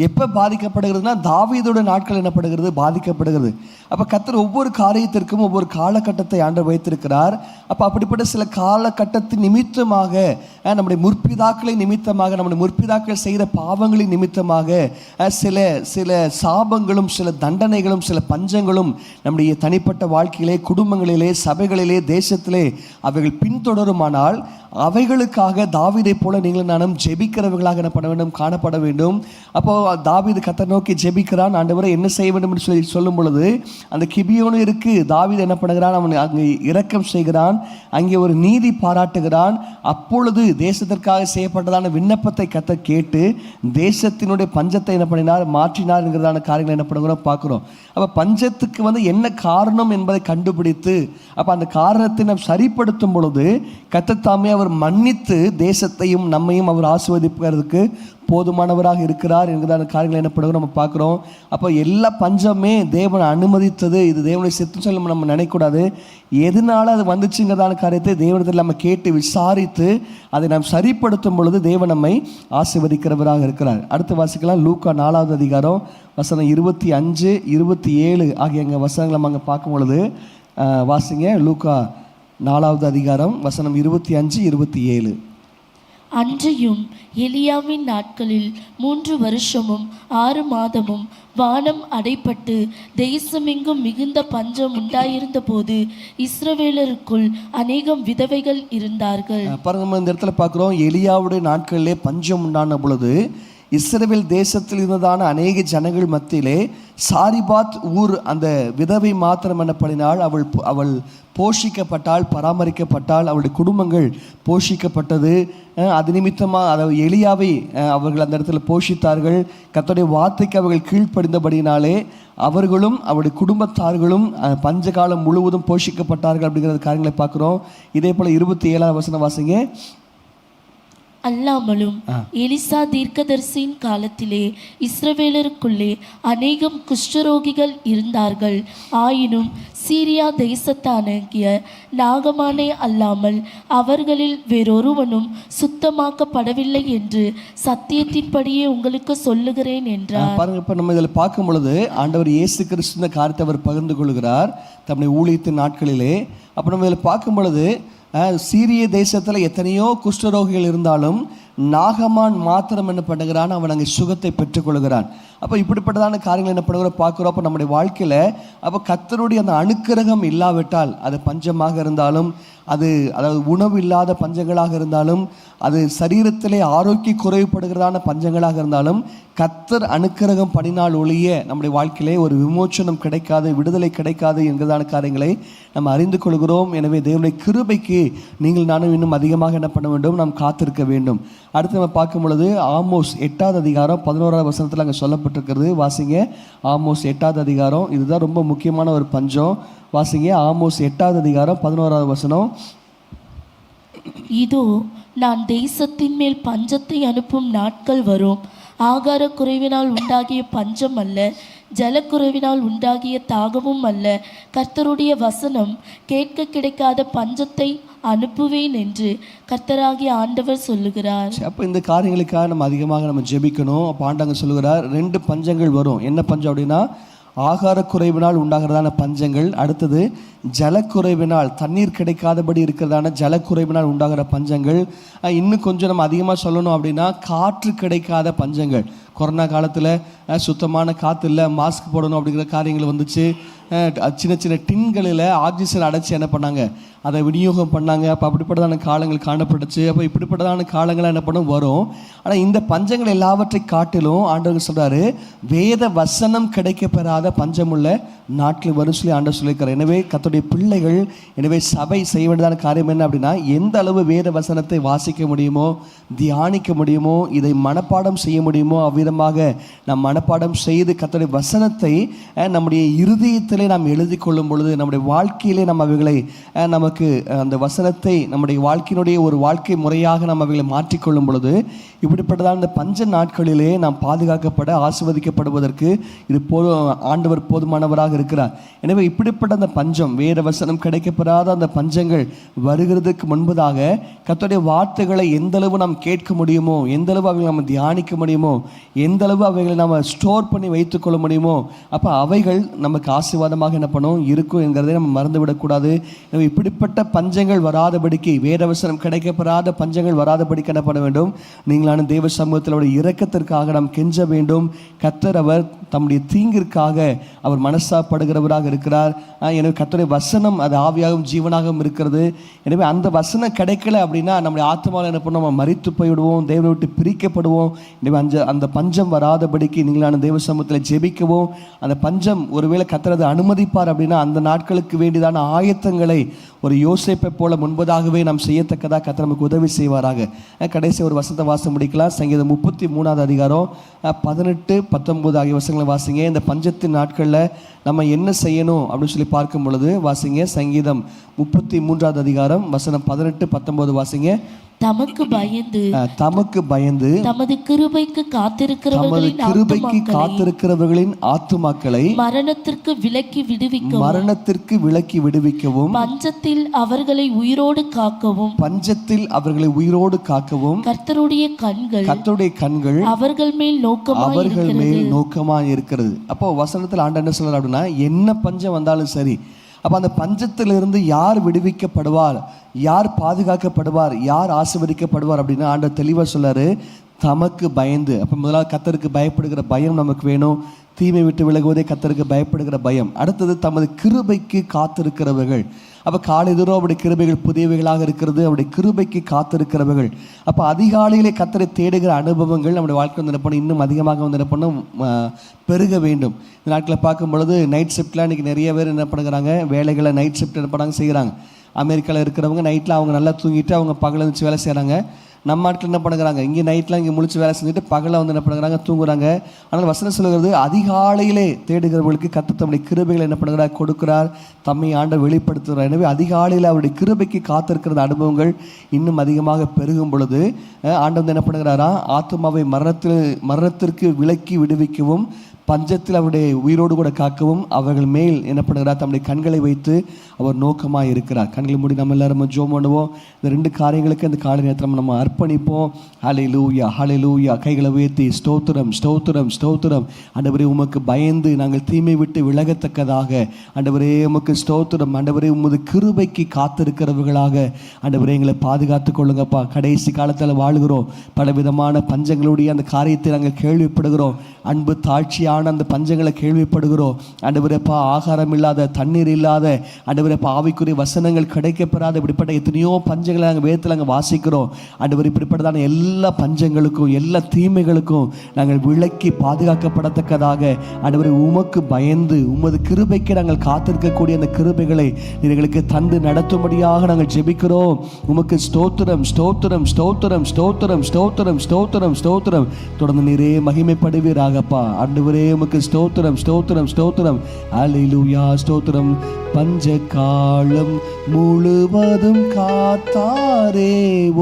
எப்போ பாதிக்கப்படுகிறதுனா தாவீதோட நாட்கள் என்னப்படுகிறது, பாதிக்கப்படுகிறது. அப்போ கர்த்தர் ஒவ்வொரு காரியத்திற்கும் ஒவ்வொரு காலகட்டத்தை ஆண்டவர் வைத்திருக்கிறார். அப்போ அப்படிப்பட்ட சில காலகட்டத்தின் நிமித்தமாக, நம்முடைய முற்பிதாக்களை நிமித்தமாக, நம்முடைய முற்பிதாக்கள் செய்த பாவங்களின் நிமித்தமாக சில சாபங்களும் சில தண்டனைகளும் சில பஞ்சங்களும் நம்முடைய தனிப்பட்ட வாழ்க்கையிலே, குடும்பங்களிலே, சபைகளிலே, தேசத்திலே அவைகள் பின்தொடருமானால் அவைகளுக்காக தாவீதை போல நீங்களும் நானும் ஜெபிக்கிறவர்களாக என்ன பண்ண வேண்டும், காணப்பட வேண்டும். அப்போ தாவீது கர்த்தரை நோக்கி ஜெபிக்கிறான். ஆண்டவரை என்ன செய்ய வேண்டும் என்று சொல்லி சொல்லும் பொழுது அந்த கிபியோனு இருக்கு. தாவீது என்ன பண்ணுகிறான், அவன் அங்கே இரக்கம் செய்கிறான், அங்கே ஒரு நீதி பாராட்டுகிறான். அப்பொழுது தேசத்திற்காக செய்யப்பட்டதான விண்ணப்பத்தை கர்த்தர் கேட்டு தேசத்தினுடைய பஞ்சத்தை என்ன பண்ணினார், மாற்றினார் என்கிறதான காரியங்களை என்ன பண்ணுகிறோம் பார்க்குறோம். அப்போ பஞ்சத்துக்கு என்ன காரணம் என்பதை கண்டுபிடித்து அப்போ அந்த காரணத்தை நாம் சரிப்படுத்தும் பொழுது கர்த்தர் தாமே அவர் மன்னித்து தேசத்தையும் நம்மையும் அவர் ஆசீர்வதிப்பதற்கு போதுமானவராக இருக்கிறார் என்கிறதான காரியங்களை என்ன பண்ணுறோம் நம்ம பார்க்குறோம். அப்போ எல்லா பஞ்சமே தேவனை அனுமதித்தது, இது தேவனுடைய சித்தம் சொல்லி நம்ம நினைக்கக்கூடாது. எதனால அது வந்துச்சுங்கிறதான காரியத்தை தேவனத்தில் நம்ம கேட்டு விசாரித்து அதை நாம் சரிப்படுத்தும் பொழுது தேவன் நம்மை ஆசீர்வதிக்கிறவராக இருக்கிறார். அடுத்து வாசிக்கலாம். லூக்கா 4வது அதிகாரம் வசனம் 25, 27 ஆகிய எங்கள் வசனங்களை நம்ம அங்கே பார்க்கும் பொழுது வாசிங்க. லூக்கா 4வது அதிகாரம் வசனம் 25, 27. அன்றியும் எலியாவின் நாட்களில் 3 வருஷமும் 6 மாதமும் வானம் அடைப்பட்டு தேசமெங்கும் மிகுந்த பஞ்சம் உண்டாயிருந்த போது இஸ்ரவேலருக்குள் அநேகம் விதவைகள் இருந்தார்கள். பாருங்க, இந்த இடத்துல பார்க்குறோம், எலியாவுடைய நாட்களிலே பஞ்சம் உண்டான பொழுது இஸ்ரவேல் தேசத்தில் இருந்ததான அநேக ஜனங்கள் மத்தியிலே சாரிபாத் ஊர் அந்த விதவை மாத்திரம் என்னப்படினால் அவள் போஷிக்கப்பட்டால், பராமரிக்கப்பட்டால், அவளுடைய குடும்பங்கள் போஷிக்கப்பட்டது. அது நிமித்தமாக அதாவது எலியாவை அவர்கள் அந்த இடத்துல போஷித்தார்கள். கர்த்தருடைய வார்த்தைக்கு அவர்கள் கீழ்ப்படிந்தபடினாலே அவர்களும் அவருடைய குடும்பத்தார்களும் பஞ்சகாலம் முழுவதும் போஷிக்கப்பட்டார்கள் அப்படிங்கிற காரியங்களை பார்க்குறோம். இதே போல் 27வது வசனம் வாசிங்க. அல்லாமலும் எலிசா தீர்க்கதரிசியின் காலத்திலே இஸ்ரவேலருக்குள்ளே அநேகம் குஷ்டரோகிகள் இருந்தார்கள். ஆயினும் சீரியா தேசத்தானாகிய நாகமானே அல்லாமல் அவர்களில் வேறொருவனும் சுத்தமாக்கப்படவில்லை என்று சத்தியத்தின்படியே உங்களுக்கு சொல்லுகிறேன் என்றார். பாருங்க, இப்போ நம்ம இதில் பார்க்கும் பொழுது ஆண்டவர் இயேசு கிறிஸ்து இந்த காரியத்தை அவர் பகிர்ந்து கொள்கிறார் தம்முடைய ஊழியத்தின் நாட்களிலே. அப்போ நம்ம இதில் பார்க்கும் பொழுது சீரிய தேசத்தில் எத்தனையோ குஷ்டரோகிகள் இருந்தாலும் நாகமான் மாத்திரம் என்ன பண்ணுகிறான், அவன் அங்கே சுகத்தை பெற்றுக்கொள்கிறான். அப்போ இப்படிப்பட்டதான காரியங்கள் என்ன பண்ணுகிற பார்க்குறோம். அப்போ நம்முடைய வாழ்க்கையில் அப்போ கர்த்தருடைய அந்த அனுக்கிரகம் இல்லாவிட்டால், அது பஞ்சமாக இருந்தாலும், அதாவது உணவு இல்லாத பஞ்சங்களாக இருந்தாலும், அது சரீரத்திலே ஆரோக்கிய குறைவுபடுகிறதான பஞ்சங்களாக இருந்தாலும், கர்த்தர் அனுக்கிரகம் பண்ணினால் ஒழிய நம்முடைய வாழ்க்கையிலே ஒரு விமோச்சனம் கிடைக்காது, விடுதலை கிடைக்காது என்கிறதான காரியங்களை நம்ம அறிந்து கொள்கிறோம். எனவே தேவனுடைய கிருபைக்கு நீங்கள் நானும் இன்னும் அதிகமாக என்ன பண்ண வேண்டும், நாம் காத்திருக்க வேண்டும். அடுத்து நம்ம பார்க்கும் பொழுது ஆமோஸ் 8வது அதிகாரம் 11வது வசனத்தில் அங்கே சொல்லப்பட்டிருக்கிறது. வாசிங்க. ஆமோஸ் 8வது அதிகாரம், இதுதான் ரொம்ப முக்கியமான ஒரு பஞ்சம். வாசிங்க. ஆமோஸ் 8வது அதிகாரம் 11வது வசனம். இதோ நான் தேசத்தின் மேல் பஞ்சத்தை அனுப்பும் நாட்கள் வரும். ஆகார குறைவினால் உண்டாகிய பஞ்சம் அல்ல, ஜலக்குறைவினால் உண்டாகிய தாகமும் அல்ல. கர்த்தருடைய வசனம் கேட்க கிடைக்காத பஞ்சத்தை அனுப்புவேன் என்று கர்த்தராகிய ஆண்டவர் சொல்லுகிறார். அப்போ இந்த காரியங்களுக்காக நம்ம அதிகமாக நம்ம ஜெபிக்கணும். அப்போ ஆண்டவர் சொல்லுகிறார் 2 பஞ்சங்கள் வரும். என்ன பஞ்சம் அப்படின்னா ஆகார குறைவினால் உண்டாகிறதான பஞ்சங்கள், அடுத்தது ஜலக்குறைவினால் தண்ணீர் கிடைக்காதபடி இருக்கிறதான ஜலக்குறைவினால் உண்டாகிற பஞ்சங்கள், இன்னும் கொஞ்சம் நம்ம அதிகமாக சொல்லணும் அப்படின்னா காற்று கிடைக்காத பஞ்சங்கள். கொரோனா காலத்தில் சுத்தமான காற்று இல்லை, மாஸ்க் போடணும் அப்படிங்கிற காரியங்கள் வந்துச்சு. சின்ன சின்ன டின்களில் ஆக்சிஜன் அடைச்சி என்ன பண்ணாங்க, அதை விநியோகம் பண்ணாங்க. அப்போ அப்படிப்பட்டதான காலங்கள் காணப்பட்டுச்சு. அப்போ இப்படிப்பட்டதான காலங்கள் என்ன பண்ணும் வரும். ஆனால் இந்த பஞ்சங்கள் எல்லாவற்றை காட்டிலும் ஆண்டவர் சொல்கிறாரு வேத வசனம் கிடைக்கப்பெறாத பஞ்சமுள்ள நாட்கள் வரும் சொல்லி ஆண்டவர் சொல்லியிருக்கார். எனவே கர்த்தருடைய பிள்ளைகள், எனவே சபை செய்ய வேண்டியதான காரியம் என்ன அப்படின்னா எந்த அளவு வேத வசனத்தை வாசிக்க முடியுமோ, தியானிக்க முடியுமோ, இதை மனப்பாடம் செய்ய முடியுமோ அவ்விதமாக நாம் மனப்பாடம் செய்து கர்த்தருடைய வசனத்தை நம்முடைய இருதயத்திலே நாம் எழுதி கொள்ளும் பொழுது நம்முடைய வாழ்க்கையிலே நம்ம அவைகளை நமக்கு அந்த வசனத்தை நம்முடைய வாழ்க்கையினுடைய ஒரு வாழ்க்கை முறையாக நம்ம அவைகளை மாற்றிக்கொள்ளும் பொழுது இப்படிப்பட்டதான இந்த பஞ்ச நாட்களிலே நாம் பாதுகாக்கப்பட ஆசீர்வதிக்கப்படுவதற்கு இது ஆண்டவர் போதுமானவராக இருக்கிறார். எனவே இப்படிப்பட்ட அந்த பஞ்சம், வேத வசனம் கிடைக்கப்பெறாத அந்த பஞ்சங்கள் வருகிறதுக்கு முன்பதாக கர்த்தருடைய வார்த்தைகளை எந்தளவு நாம் கேட்க முடியுமோ, எந்தளவு அவைகளை நம்ம தியானிக்க முடியுமோ, எந்தளவு அவைகளை நம்ம ஸ்டோர் பண்ணி வைத்துக்கொள்ள முடியுமோ, அப்போ அவைகள் நமக்கு ஆசீர்வாதமாக என்ன பண்ணும் இருக்கும் என்கிறதை நம்ம மறந்துவிடக்கூடாது. எனவே இப்படிப்பட்ட பஞ்சங்கள் வராதபடிக்கு, வேத வசனம் கிடைக்கப்பெறாத பஞ்சங்கள் வராதபடிக்கு என்ன பண்ண வேண்டும், நீங்களான தேவ சமூகத்தில் அவருடைய இரக்கத்திற்காக நாம் கெஞ்ச வேண்டும். கர்த்தர் அவர் தம்முடைய தீங்கிற்காக அவர் மனசாப்படுகிறவராக இருக்கிறார். எனவே கர்த்தருடைய வசனம் அது ஆவியாகவும் ஜீவனாகவும் இருக்கிறது. எனவே அந்த வசனம் கிடைக்கல அப்படின்னா நம்முடைய ஆத்மாவில் என்ன பண்ணுவோம், நம்ம மரித்து போய்விடுவோம், தேவனை விட்டு பிரிக்கப்படுவோம். எனவே அந்த பஞ்சம் வராதபடிக்கு நீங்களான தேவ சமூகத்தில் ஜெபிக்கவும், அந்த பஞ்சம் ஒருவேளை கர்த்தர் அதை அனுமதிப்பார் அப்படின்னா அந்த நாட்களுக்கு வேண்டியதான ஆயத்தங்களை ஒரு யோசேப்பை போல முன்பதாகவே நாம் செய்யத்தக்கதாக கர்த்தர் நமக்கு உதவி செய்வாராக. கடைசி ஒரு வசனத்தை வாசம் முடிக்கலாம். சங்கீதம் 33 அதிகாரம் 18, 19 ஆகிய வசனங்களை வாசிங்க. இந்த பஞ்சத்தின் நாட்களில் நம்ம என்ன செய்யணும் அப்படின்னு சொல்லி பார்க்கும் பொழுது வாசிங்க. சங்கீதம் 33 அதிகாரம் வசனம் 18, 19 வாசிங்க. தமக்கு பயந்து தமது கிருபைக்கு காத்திருக்கிறவர்களின் ஆத்துமாக்களை மரணத்திற்கு விலக்கி விடுவிக்கவும் பஞ்சத்தில் அவர்களை உயிரோடு காக்கவும் கர்த்தருடைய கண்கள் அவர்கள் மேல் நோக்கமாய் இருக்கிறது. அப்போ வசனத்தில் ஆண்டவர் என்ன சொல்றார் அப்படின்னா என்ன பஞ்சம் வந்தாலும் சரி, அப்போ அந்த பஞ்சத்திலிருந்து யார் விடுவிக்கப்படுவார், யார் பாதுகாக்கப்படுவார், யார் ஆசீர்வதிக்கப்படுவார் அப்படின்னு ஆண்டவர் தெளிவாக சொல்லாரு. தமக்கு பயந்து. அப்போ முதலாவது கர்த்தருக்கு பயப்படுகிற பயம் நமக்கு வேணும். தீமை விட்டு விலகுவதே கர்த்தருக்கு பயப்படுகிற பயம். அடுத்தது தமது கிருபைக்கு காத்திருக்கிறவர்கள். அப்போ காலைதோறும் அவருடைய கிருபைகள் புதியவைகளாக இருக்கிறது, அவருடைய கிருபைக்கு காத்திருக்கிறவர்கள். அப்போ அதிகாலையிலே கர்த்தரை தேடுகிற அனுபவங்கள் நம்முடைய வாழ்க்கை வந்து என்ன பண்ணணும், இன்னும் அதிகமாக வந்து என்ன பண்ணணும், பெருக வேண்டும். இந்த நாட்களில் பார்க்கும் பொழுது நைட் ஷிஃப்ட்லாம் இன்றைக்கி நிறைய பேர் என்ன பண்ணுறாங்க, வேலைகளை நைட் ஷிஃப்ட் என்ன பண்ணாங்க செய்கிறாங்க. அமெரிக்காவில் இருக்கிறவங்க நைட்டில் அவங்க நல்லா தூங்கிட்டு அவங்க பகலை வச்சு வேலை செய்கிறாங்க. நம்ம நாட்டில் என்ன பண்ணுறாங்க, இங்கே நைட்டில் இங்கே முழிச்சு வேலை செஞ்சுட்டு பகலில் வந்து என்ன பண்ணுறாங்க, தூங்குறாங்க. ஆனால் வசனம் சொல்லுகிறது அதிகாலையிலே தேடுகிறவர்களுக்கு கர்த்தர் தம்முடைய கிருபைகளை என்ன பண்ணுகிறார், கொடுக்கிறார், தம்மை ஆண்டவர் வெளிப்படுத்துகிறார். எனவே அதிகாலையில் அவருடைய கிருபைக்கு காத்திருக்கிற அனுபவங்கள் இன்னும் அதிகமாக பெருகும் பொழுது ஆண்டவர் என்ன பண்ணுகிறாரா, ஆத்துமாவை மரணத்திற்கு விலக்கி விடுவிக்கவும் பஞ்சத்தில் அவருடைய உயிரோடு கூட காக்கவும் அவர்கள் மேல் என்ன பண்ணுகிறார், தம்முடைய கண்களை வைத்து அவர் நோக்கமாக இருக்கிறார். கண்களை மூடி நம்ம எல்லாரும் ஜெபம் பண்ணுவோம். இந்த 2 காரியங்களுக்கு இந்த காலை நேரத்தில் நம்ம அர்ப்பணிப்போம். ஹல்லேலூயா, ஹல்லேலூயா. கைகளை உயர்த்தி ஸ்தோத்திரம், ஸ்தோத்திரம், ஸ்தோத்திரம். ஆண்டவரே உமக்கு பயந்து நாங்கள் தீமை விட்டு விலகத்தக்கதாக ஆண்டவரே உமக்கு ஸ்தோத்திரம். ஆண்டவரே உமது கிருபைக்கு காத்திருக்கிறவர்களாக ஆண்டவரே எங்களை பாதுகாத்து கொள்ளுங்கப்பா. கடைசி காலத்தில் வாழுகிறோம். பலவிதமான பஞ்சங்களுடைய அந்த காரியத்தை நாங்கள் கேள்விப்படுகிறோம். அன்பு தாழ்ச்சியான அந்த பஞ்சங்களை கேள்விப்படுகிறோம். ஆண்டவரேப்பா ஆகாரம் இல்லாத, தண்ணீர் இல்லாத, ஆண்டவரேப்பா ஆவிக்குரிய வசனங்கள் கிடைக்கப்பெறாத இப்படிப்பட்ட எத்தனையோ பஞ்சங்களை நாங்கள் வேதத்தில் நாங்கள் வாசிக்கிறோம். ஆண்டவர் இப்படிப்பட்டதான எல்லா பஞ்சங்களுக்கும் எல்லா தீமைகளுக்கும் நாங்கள் விலக்கி பாதுகாக்கப்படத்தக்கதாக ஆண்டவரே உமக்கு பயந்து உமது கிருபைக்கு நாங்கள் காத்திருக்கக்கூடிய அந்த கிருபைகளை எங்களுக்கு தந்து நடத்தும்படியாக நாங்கள் ஜெபிக்கிறோம். உமக்கு ஸ்தோத்திரம், ஸ்தோத்திரம், ஸ்தோத்திரம், ஸ்தோத்திரம், ஸ்தோத்திரம், ஸ்தோத்திரம், ஸ்தோத்திரம். தொடர்ந்து நீரே மகிமைப்படுவீராகப்பா. ஆண்டவரே உமக்கு ஸ்தோத்திரம் ஸ்தோத்திரம் ஸ்தோத்திரம். அல்லேலூயா ஸ்தோத்திரம். பஞ்ச காலம் முழுவதும் காத்தாரே,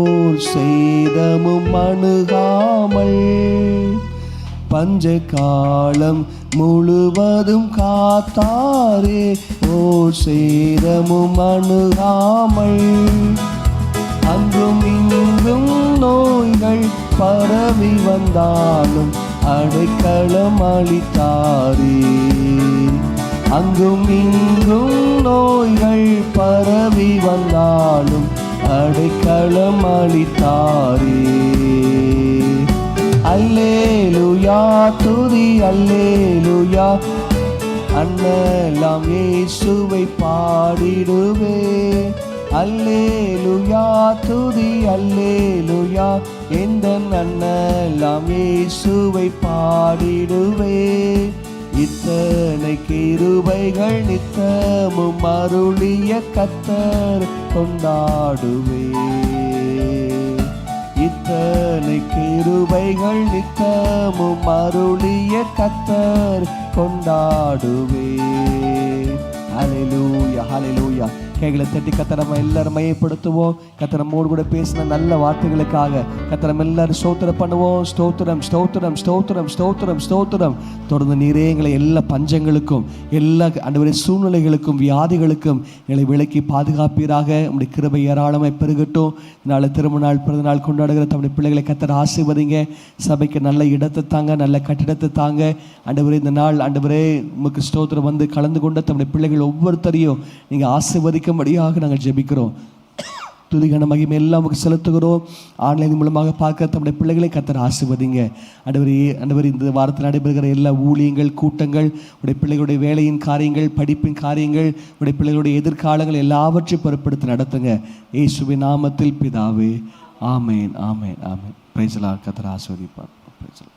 ஓர் சேதமும் அணுகாமல். பஞ்ச காலம் முழுவதும் காத்தாரே, ஓர் சேதமும் அணுகாமல். அங்கும் இங்கும் நோய்கள் பரவி வந்தாலும் அடைக்கலம் அளித்தாரே. அங்கும் இங்கும் நோய்கள் பரவி வந்தாலும் அடைக்கலம் அளித்தாரே. அல்லேலூயா துதி அல்லேலூயா, அண்ணலாம் இயேசுவை பாடிடுவே. அல்லேலூயா துதி அல்லேலூயா, எந்த அண்ணலாம் இயேசுவை பாடிடுவே. இத்தனை கிருபைகள் நித்தமும் அருளிய கர்த்தர் கொண்டாடுவே. இத்தனை கிருபைகள் நித்தமும் அருளிய கர்த்தர் கொண்டாடுவே. ஹல்லேலூயா ஹல்லேலூயா. கைகளை தட்டி கர்த்தரை நம்ம எல்லாரும் மையப்படுத்துவோம். கர்த்தர் நம்மோடு கூட பேசின நல்ல வார்த்தைகளுக்காக கர்த்தரை நம்ம எல்லாரும் ஸ்தோத்திரம் பண்ணுவோம். ஸ்தோத்திரம் ஸ்தோத்திரம் ஸ்தோத்திரம் ஸ்தோத்திரம் ஸ்தோத்திரம். தொடர்ந்து நீரே எங்களை எல்லா பஞ்சங்களுக்கும் எல்லா ஆண்டவரே சூழ்நிலைகளுக்கும் வியாதிகளுக்கும் எங்களை விலக்கி பாதுகாப்பீராக. உங்களுடைய கிருபை ஏராளமாய் பெருகட்டும். நாளை திரும்ப நாள் பிறந்த நாள் கொண்டாடுகிற தம்முடைய பிள்ளைகளை கர்த்தர் ஆசீர்வதிங்க. சபைக்கு நல்ல இடத்தை தாங்க, நல்ல கட்டிடத்தை தாங்க. ஆண்டவரே இந்த நாள் ஆண்டவரே உமக்கு ஸ்தோத்திரம் வந்து கலந்து கொண்ட தம்முடைய பிள்ளைகள் ஒவ்வொருத்தரையும் நீங்கள் ஆசீர்வதிக்கும்படியாக நாங்கள் ஜெபிக்கிறோம். துதிகன மகிமை எல்லாம் நமக்கு செலுத்துகிறோம். ஆன்லைன் மூலமாக பார்க்க தம்முடைய பிள்ளைகளை கர்த்தர் ஆசீர்வதிங்க. ஆண்டவரே இந்த வாரத்தில் நடைபெறுகிற எல்லா ஊழியங்கள் கூட்டங்கள், உடைய பிள்ளைகளுடைய வேலையின் காரியங்கள், படிப்பின் காரியங்கள், உடைய பிள்ளைகளுடைய எதிர்காலங்கள் எல்லாவற்றையும் பொறுப்படுத்தி நடத்துங்க. இயேசுவின் நாமத்தில் பிதாவே, ஆமேன் ஆமேன் ஆமேன். Praise the Lord. கர்த்தர் ஆசீர்வதிப்பார். Praise the Lord.